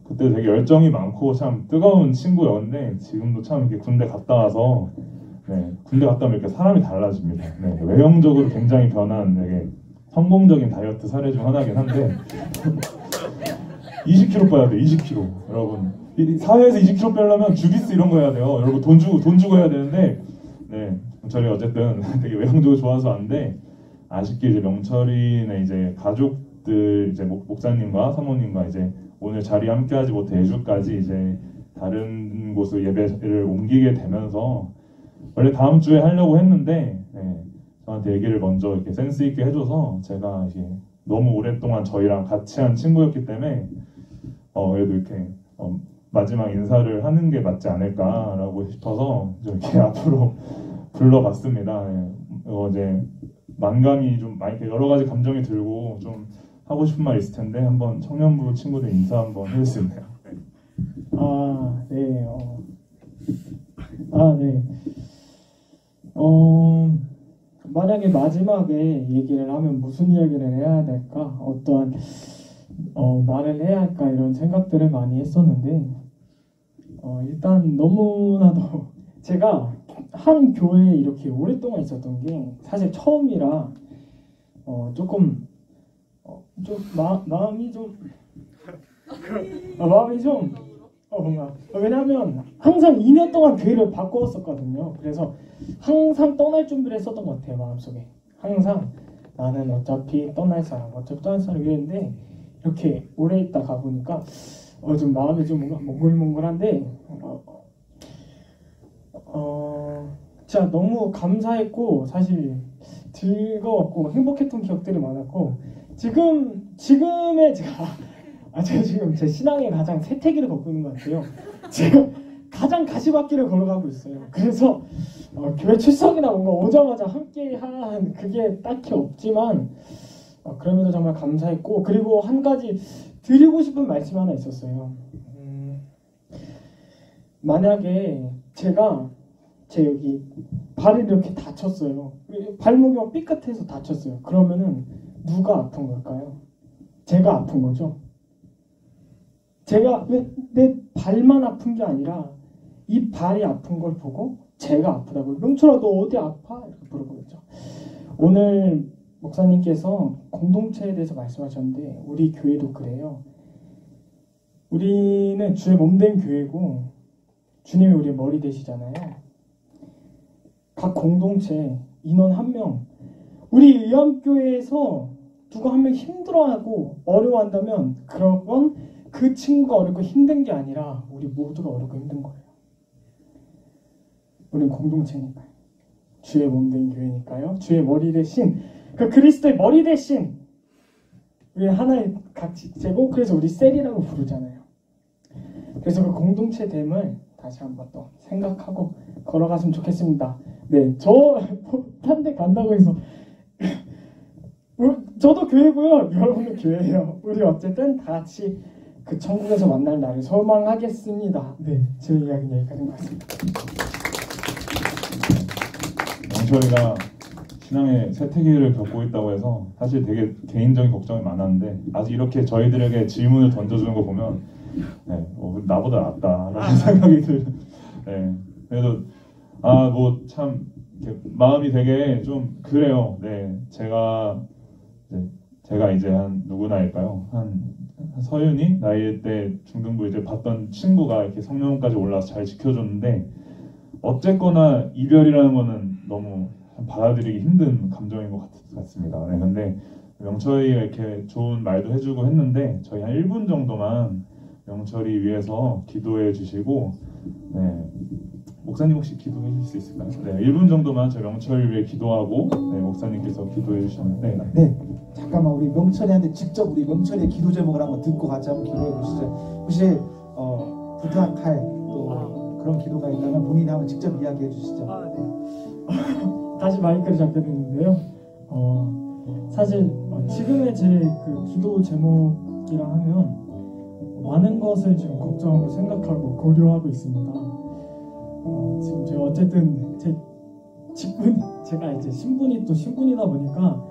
그때 되게 열정이 많고 참 뜨거운 친구였는데 지금도 참 이렇게 군대 갔다 와서 네, 군대 갔다 오면 이렇게 사람이 달라집니다. 네, 외형적으로 굉장히 변한 되게 성공적인 다이어트 사례 중 하나긴 한데 20kg 빼야 돼, 20kg. 여러분, 사회에서 20kg 빼려면 주기스 이런 거 해야 돼요. 여러분 돈 주고 해야 되는데, 네, 명철이 어쨌든 되게 외형적으로 좋아서 왔는데 아쉽게 이제 명철이는 이제 가족들 이제 목사님과 사모님과 이제 오늘 자리 함께하지 못해 예주까지 이제 다른 곳으로 예배를 옮기게 되면서 원래 다음 주에 하려고 했는데 네, 저한테 얘기를 먼저 이렇게 센스 있게 해줘서 제가 이게 너무 오랫동안 저희랑 같이 한 친구였기 때문에 그래도 이렇게 마지막 인사를 하는 게 맞지 않을까라고 싶어서 좀 이렇게 앞으로 불러봤습니다. 네. 이제 만감이 좀 많이 여러 가지 감정이 들고 좀 하고 싶은 말 있을 텐데 한번 청년부 친구들 인사 한번 해줄 수 있나요? 네. 네. 만약에 마지막에 얘기를 하면 무슨 이야기를 해야 될까? 어떠한 말을 해야 할까? 이런 생각들을 많이 했었는데 일단 너무나도 제가 한 교회에 이렇게 오랫동안 있었던 게 사실 처음이라 조금 마음이 좀 뭔가 왜냐하면 항상 2년 동안 교회를 바꾸었었거든요. 그래서 항상 떠날 준비를 했었던 것 같아요. 마음속에 항상 나는 어차피 떠날 사람 이랬는데 이렇게 오래 있다 가보니까 좀 마음이 좀 뭔가 몽글몽글한데 진짜 너무 감사했고 사실 즐거웠고 행복했던 기억들이 많았고 지금의 제가 지금 제 신앙의 가장 세태기를 걷고 있는 것 같아요. 지금 가장 가시밭길을 걸어가고 있어요. 그래서 교회 출석이나 뭔가 오자마자 함께 한 그게 딱히 없지만 그럼에도 정말 감사했고 그리고 한 가지 드리고 싶은 말씀 하나 있었어요. 만약에 제가 제 여기 발을 이렇게 다쳤어요. 발목이 막 삐끗해서 다쳤어요. 그러면은 누가 아픈 걸까요? 제가 아픈 거죠. 제가 왜 내 발만 아픈 게 아니라 이 발이 아픈 걸 보고 제가 아프다고 명철아 너 어디 아파? 이렇게 물어보겠죠. 오늘 목사님께서 공동체에 대해서 말씀하셨는데 우리 교회도 그래요. 우리는 주의 몸된 교회고 주님이 우리의 머리 되시잖아요. 각 공동체 인원 1명 우리 의암교회에서 누가 한 명 힘들어하고 어려워한다면 그런 건 그 친구가 어렵고 힘든 게 아니라 우리 모두가 어렵고 힘든 거예요. 우리는 공동체니까요. 주의 몸된 교회니까요. 주의 머리 대신 그 그리스도의 머리 대신 우리 하나의 각지체고 그래서 우리 셀이라고 부르잖아요. 그래서 그 공동체됨을 다시 한번 또 생각하고 걸어갔으면 좋겠습니다. 네, 저 딴 데 간다고 해서 저도 교회고요. 여러분도 교회예요. 우리 어쨌든 다 같이 그 천국에서 만날 날을 소망하겠습니다. 네, 제 이야기는 여기까지인 것 같습니다. 영철이가 신앙의 세태기를 겪고 있다고 해서 사실 되게 개인적인 걱정이 많았는데 아직 이렇게 저희들에게 질문을 던져주는 거 보면 네, 나보다 낫다라는 생각이 들어요. 네, 그래도 참 마음이 되게 좀 그래요. 네, 제가 이제 한 누구 나이일까요? 한 서윤이 나이일 때 중등부 이제 봤던 친구가 이렇게 성령까지 올라와서 잘 지켜줬는데 어쨌거나 이별이라는 거는 너무 받아들이기 힘든 감정인 것 같습니다. 네, 근데 명철이가 이렇게 좋은 말도 해주고 했는데 저희 한 1분 정도만 명철이 위해서 기도해 주시고 네, 목사님 혹시 기도해 주실 수 있을까요? 네, 1분 정도만 저희 명철을 위해 기도하고 네, 목사님께서 기도해 주셨는데 네, 잠깐만 우리 명철이한테 직접 우리 명철이의 기도 제목을 한번 듣고 같이 한번 기도해 보시죠. 혹시 부탁할 또 그런 기도가 있다면 본인이 한번 직접 이야기해 주시죠. 네. 다시 마이크를 잡게 됐는데요. 사실 지금의 제 그 기도 제목이라 하면 많은 것을 지금 걱정하고 생각하고 고려하고 있습니다. 지금 제가 어쨌든 제가 이제 신분이 또 신분이다 보니까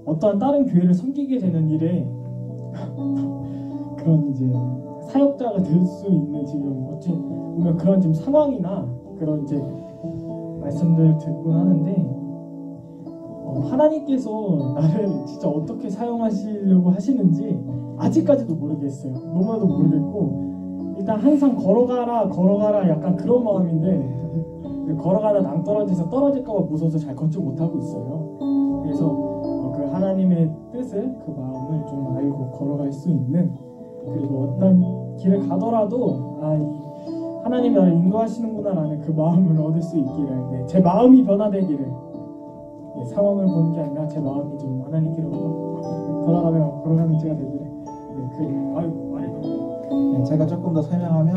어떠한 다른 교회를 섬기게 되는 일에 그런 이제 사역자가 될 수 있는 지금 어찌 보면 그런 지금 상황이나 그런 이제 말씀들 듣곤 하는데 하나님께서 나를 진짜 어떻게 사용하시려고 하시는지 아직까지도 모르겠어요. 너무나도 모르겠고 일단 항상 걸어가라 약간 그런 마음인데 걸어가다 낭떠러지에서 떨어질까봐 무서워서 잘 걷지 못하고 있어요. 그래서 그 하나님의 뜻을 그 마음을 좀 알고 걸어갈 수 있는 그리고 어떤 길을 가더라도 하나님이 나를 인도하시는구나라는 그 마음을 얻을 수 있기를 제 마음이 변화되기를 상황을 보는 게 아니라 제 마음이 좀 하나님께로 걸어가는 제가 되기를 제가 조금 더 설명하면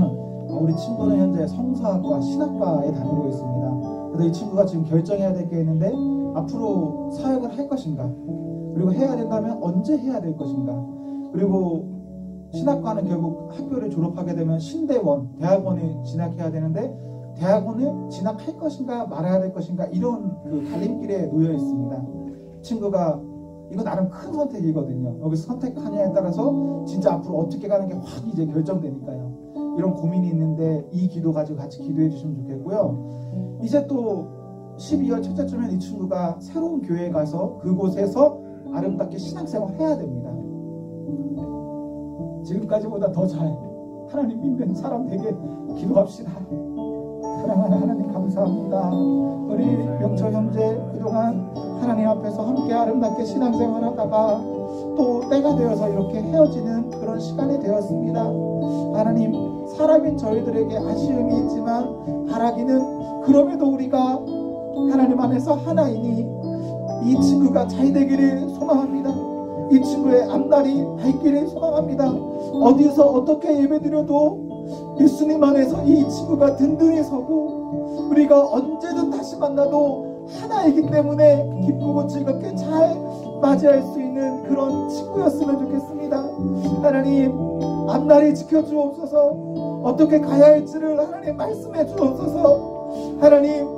우리 친구는 현재 성서학과 신학과에 다니고 있습니다. 그래서 이 친구가 지금 결정해야 될 게 있는데 앞으로 사역을 할 것인가 그리고 해야 된다면 언제 해야 될 것인가 그리고 신학과는 결국 학교를 졸업하게 되면 신대원, 대학원에 진학해야 되는데 대학원을 진학할 것인가 말아야 될 것인가 이런 그 갈림길에 놓여 있습니다. 친구가 이거 나름 큰 선택이거든요. 여기서 선택하냐에 따라서 진짜 앞으로 어떻게 가는 게 확 이제 결정되니까요. 이런 고민이 있는데 이 기도 가지고 같이 기도해 주시면 좋겠고요. 이제 또 12월 첫째 주면 이 친구가 새로운 교회에 가서 그곳에서 아름답게 신앙생활 해야 됩니다. 지금까지보다 더 잘 하나님 믿는 사람 되게 기도합시다. 사랑하는 하나님 감사합니다. 우리 명철 형제 그동안 하나님 앞에서 함께 아름답게 신앙생활 하다가 또 때가 되어서 이렇게 헤어지는 그런 시간이 되었습니다. 하나님 사람인 저희들에게 아쉬움이 있지만 바라기는 그럼에도 우리가 하나님 안에서 하나이니 이 친구가 잘 되기를 소망합니다. 이 친구의 앞날이 밝기를 소망합니다. 어디서 어떻게 예배드려도 예수님 안에서 이 친구가 든든히 서고 우리가 언제든 다시 만나도 하나이기 때문에 기쁘고 즐겁게 잘 맞이할 수 있는 그런 친구였으면 좋겠습니다. 하나님 앞날이 지켜주옵소서. 어떻게 가야 할지를 하나님 말씀해 주옵소서. 하나님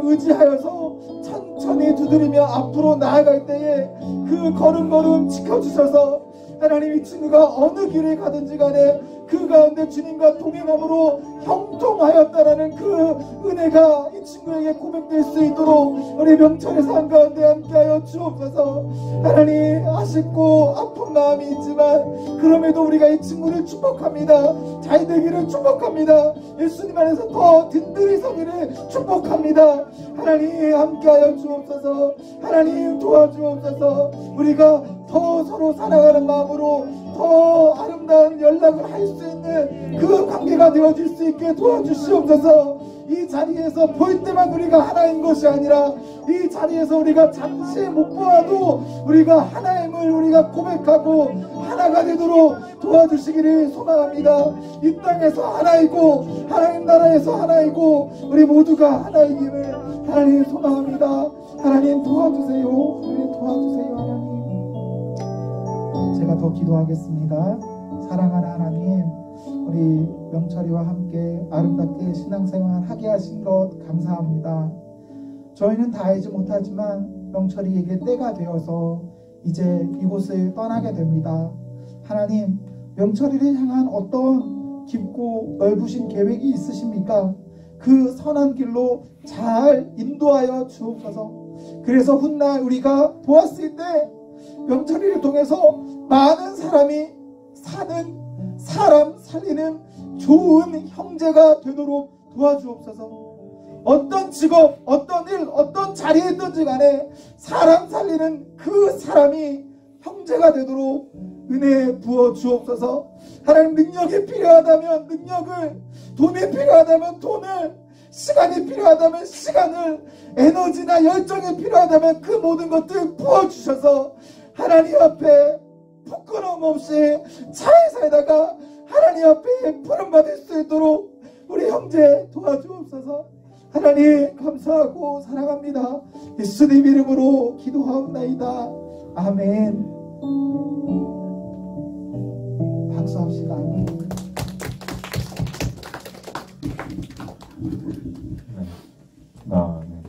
의지하여서 천천히 두드리며 앞으로 나아갈 때에 그 걸음걸음 지켜주셔서 하나님 이 친구가 어느 길을 가든지 간에 그 가운데 주님과 동행함으로 형통하였다라는 그 은혜가 이 친구에게 고백될 수 있도록 우리 명철의 삶 가운데 함께하여 주옵소서. 하나님 아쉽고 아픈 마음이 있지만 그럼에도 우리가 이 친구를 축복합니다. 잘 되기를 축복합니다. 예수님 안에서 더 든든히 서기를 축복합니다. 하나님 함께하여 주옵소서. 하나님 도와주옵소서. 우리가 더 서로 사랑하는 마음으로 더 아름다운 연락을 할 수 있는 그 관계가 되어질 수 있게 도와주시옵소서. 이 자리에서 볼 때만 우리가 하나인 것이 아니라 이 자리에서 우리가 잠시 못 보아도 우리가 하나임을 우리가 고백하고 하나가 되도록 도와주시기를 소망합니다. 이 땅에서 하나이고 하나님 나라에서 하나이고 우리 모두가 하나이기를 하나님 소망합니다. 하나님 도와주세요. 하나님 도와주세요. 하나님 제가 더 기도하겠습니다. 사랑하는 하나님 우리 명철이와 함께 아름답게 신앙생활 하게 하신 것 감사합니다. 저희는 다 알지 못하지만 명철이에게 때가 되어서 이제 이곳을 떠나게 됩니다. 하나님 명철이를 향한 어떤 깊고 넓으신 계획이 있으십니까? 그 선한 길로 잘 인도하여 주옵소서. 그래서 훗날 우리가 보았을 때 명철이를 통해서 많은 사람이 사는 사람 살리는 좋은 형제가 되도록 도와주옵소서. 어떤 직업, 어떤 일, 어떤 자리에 있든지 간에 사람 살리는 그 사람이 형제가 되도록 은혜 부어 주옵소서. 하나님 능력이 필요하다면 능력을, 돈이 필요하다면 돈을, 시간이 필요하다면 시간을, 에너지나 열정이 필요하다면 그 모든 것들 부어주셔서 하나님 앞에 부끄러움 없이 잘 살다가 하나님 앞에 부름받을 수 있도록 우리 형제 도와주옵소서. 하나님 감사하고 사랑합니다. 예수님 이름으로 기도하옵나이다. 아멘. 박수합시다. 아멘. 네.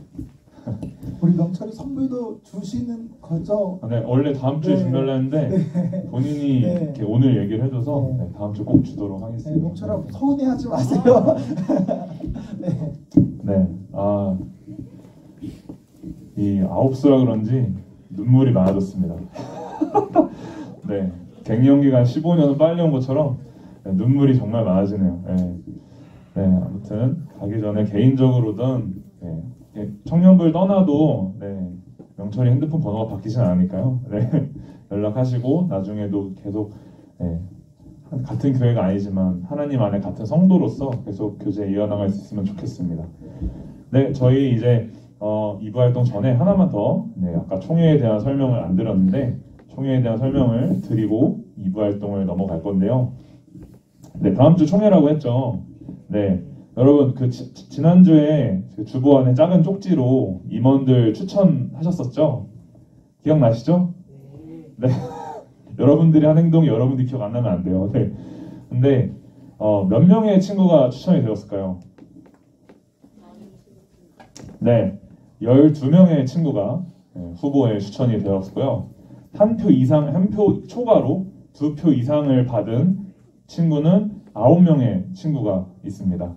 우리 명철이 선물도 주시는 거죠? 네, 원래 다음 주에 네. 준비하려 했는데 본인이 네. 이렇게 오늘 얘기를 해줘서 네. 네, 다음 주에 꼭 주도록 네, 하겠습니다. 명철아 서운해하지 마세요. 네. 네, 이 아홉수라 그런지 눈물이 많아졌습니다. 네, 갱년기가 15년은 빨리 온 것처럼 네, 눈물이 정말 많아지네요. 네. 네, 아무튼 가기 전에 개인적으로든 청년부를 떠나도 명철이 핸드폰 번호가 바뀌진 않으니까요. 네, 연락하시고 나중에도 계속 같은 교회가 아니지만 하나님 안에 같은 성도로서 계속 교제 이어나갈 수 있으면 좋겠습니다. 네, 저희 이제 2부 활동 전에 하나만 더 아까 총회에 대한 설명을 안 드렸는데 총회에 대한 설명을 드리고 2부 활동을 넘어갈 건데요. 네, 다음 주 총회라고 했죠. 네, 여러분 지난주에 그 주보안에 작은 쪽지로 임원들 추천하셨었죠? 기억나시죠? 네. 여러분들이 한 행동이 여러분들이 기억 안 나면 안 돼요. 네. 근데 몇 명의 친구가 추천이 되었을까요? 네, 12명의 친구가 후보에 추천이 되었고요. 한 표 초과로 2표 이상을 받은 친구는 9명의 친구가 있습니다.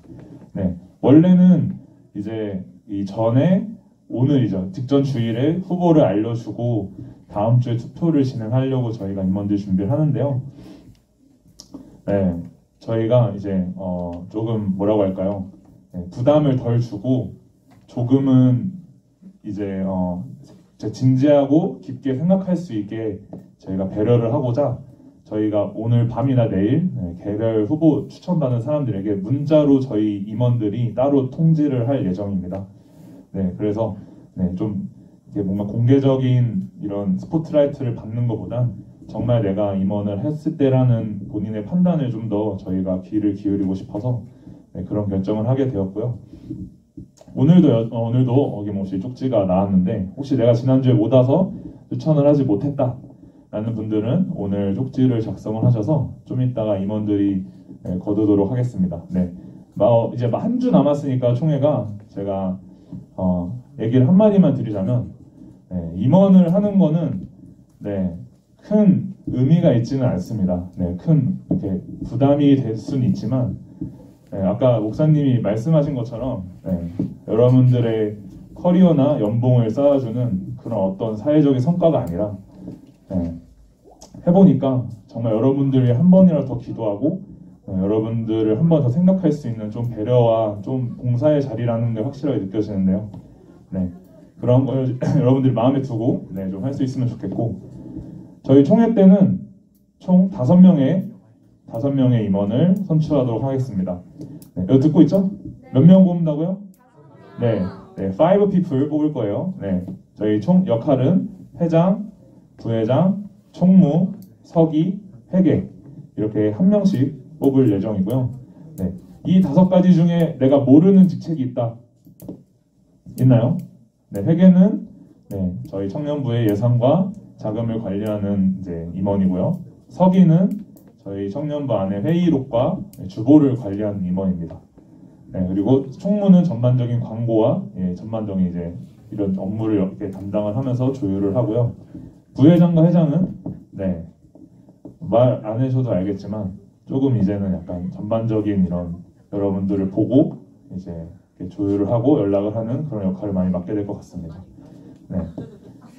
네, 원래는 이제 이 전에 오늘이죠. 직전 주일에 후보를 알려주고 다음 주에 투표를 진행하려고 저희가 임원들 준비를 하는데요. 네, 저희가 이제 조금 뭐라고 할까요? 부담을 덜 주고 조금은 이제 진지하고 깊게 생각할 수 있게 저희가 배려를 하고자 저희가 오늘 밤이나 내일 개별 후보 추천받은 사람들에게 문자로 저희 임원들이 따로 통지를 할 예정입니다. 네, 그래서 좀 이게 뭔가 공개적인 이런 스포트라이트를 받는 것보단 정말 내가 임원을 했을 때라는 본인의 판단을 좀 더 저희가 귀를 기울이고 싶어서 그런 결정을 하게 되었고요. 오늘도 어김없이 쪽지가 나왔는데 혹시 내가 지난주에 못 와서 추천을 하지 못했다 라는 분들은 오늘 쪽지를 작성을 하셔서 좀 이따가 임원들이 거두도록 하겠습니다. 네, 이제 한 주 남았으니까 총회가 제가 얘기를 한마디만 드리자면 임원을 하는 거는 큰 의미가 있지는 않습니다. 큰 이렇게 부담이 될 수는 있지만 아까 목사님이 말씀하신 것처럼 여러분들의 커리어나 연봉을 쌓아주는 그런 어떤 사회적인 성과가 아니라 해보니까 정말 여러분들이 한 번이라도 더 기도하고 여러분들을 한 번 더 생각할 수 있는 좀 배려와 좀 봉사의 자리라는 게 확실하게 느껴지는데요. 그런 걸 여러분들 마음에 두고 좀 할 수 있으면 좋겠고 저희 총회 때는 총 5명의 임원을 선출하도록 하겠습니다. 이거 듣고 있죠? 몇 명 뽑는다고요? 네, 5 people 뽑을 거예요. 저희 총 역할은 회장, 부회장, 총무, 서기, 회계 이렇게 한 명씩 뽑을 예정이고요. 이 5가지 중에 내가 모르는 직책이 있나요? 회계는 저희 청년부의 예산과 자금을 관리하는 이제 임원이고요. 서기는 저희 청년부 안에 회의록과 주보를 관리하는 임원입니다. 그리고 총무는 전반적인 광고와 전반적인 이제 이런 업무를 이렇게 담당을 하면서 조율을 하고요. 부회장과 회장은 말 안 해셔도 알겠지만 조금 이제는 약간 전반적인 이런 여러분들을 보고 이제 조율을 하고 연락을 하는 그런 역할을 많이 맡게 될 것 같습니다.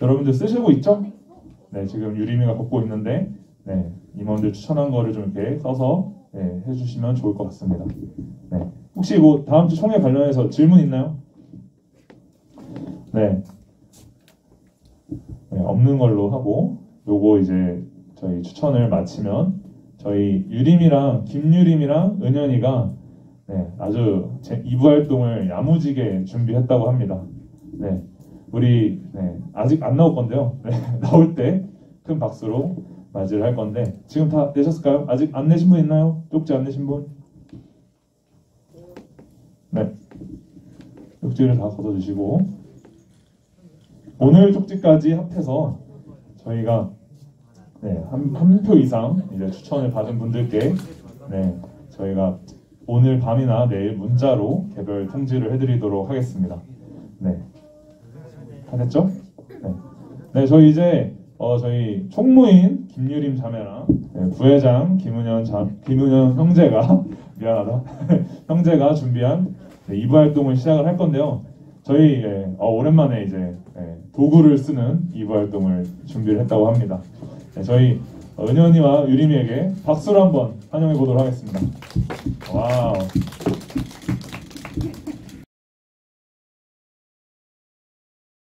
여러분들 쓰시고 있죠? 지금 유림이가 걷고 있는데 임원들 추천한 거를 좀 이렇게 써서 해주시면 좋을 것 같습니다. 혹시 뭐 다음 주 총회 관련해서 질문 있나요? 없는 걸로 하고 요거 이제 저희 추천을 마치면 저희 유림이랑 김유림이랑 은현이가 아주 제 2부 활동을 야무지게 준비했다고 합니다. 우리 아직 안 나올 건데요. 나올 때 큰 박수로 맞이를 할 건데 지금 다 내셨을까요? 아직 안 내신 분 있나요? 쪽지 안 내신 분? 쪽지를 다 걷어주시고 오늘 쪽지까지 합해서 저희가 한 표 이상 이제 추천을 받은 분들께 저희가 오늘 밤이나 내일 문자로 개별 통지를 해드리도록 하겠습니다. 다 됐죠? 네. 네, 저희 이제 저희 총무인 김유림 자매랑 네, 부회장 김은현 형제가 미안하다 형제가 준비한 네, 2부 활동을 시작을 할 건데요. 저희 오랜만에 이제 도구를 쓰는 2부 활동을 준비를 했다고 합니다. 네, 저희 은현이와 유림이에게 박수를 한번 환영해 보도록 하겠습니다. 와우.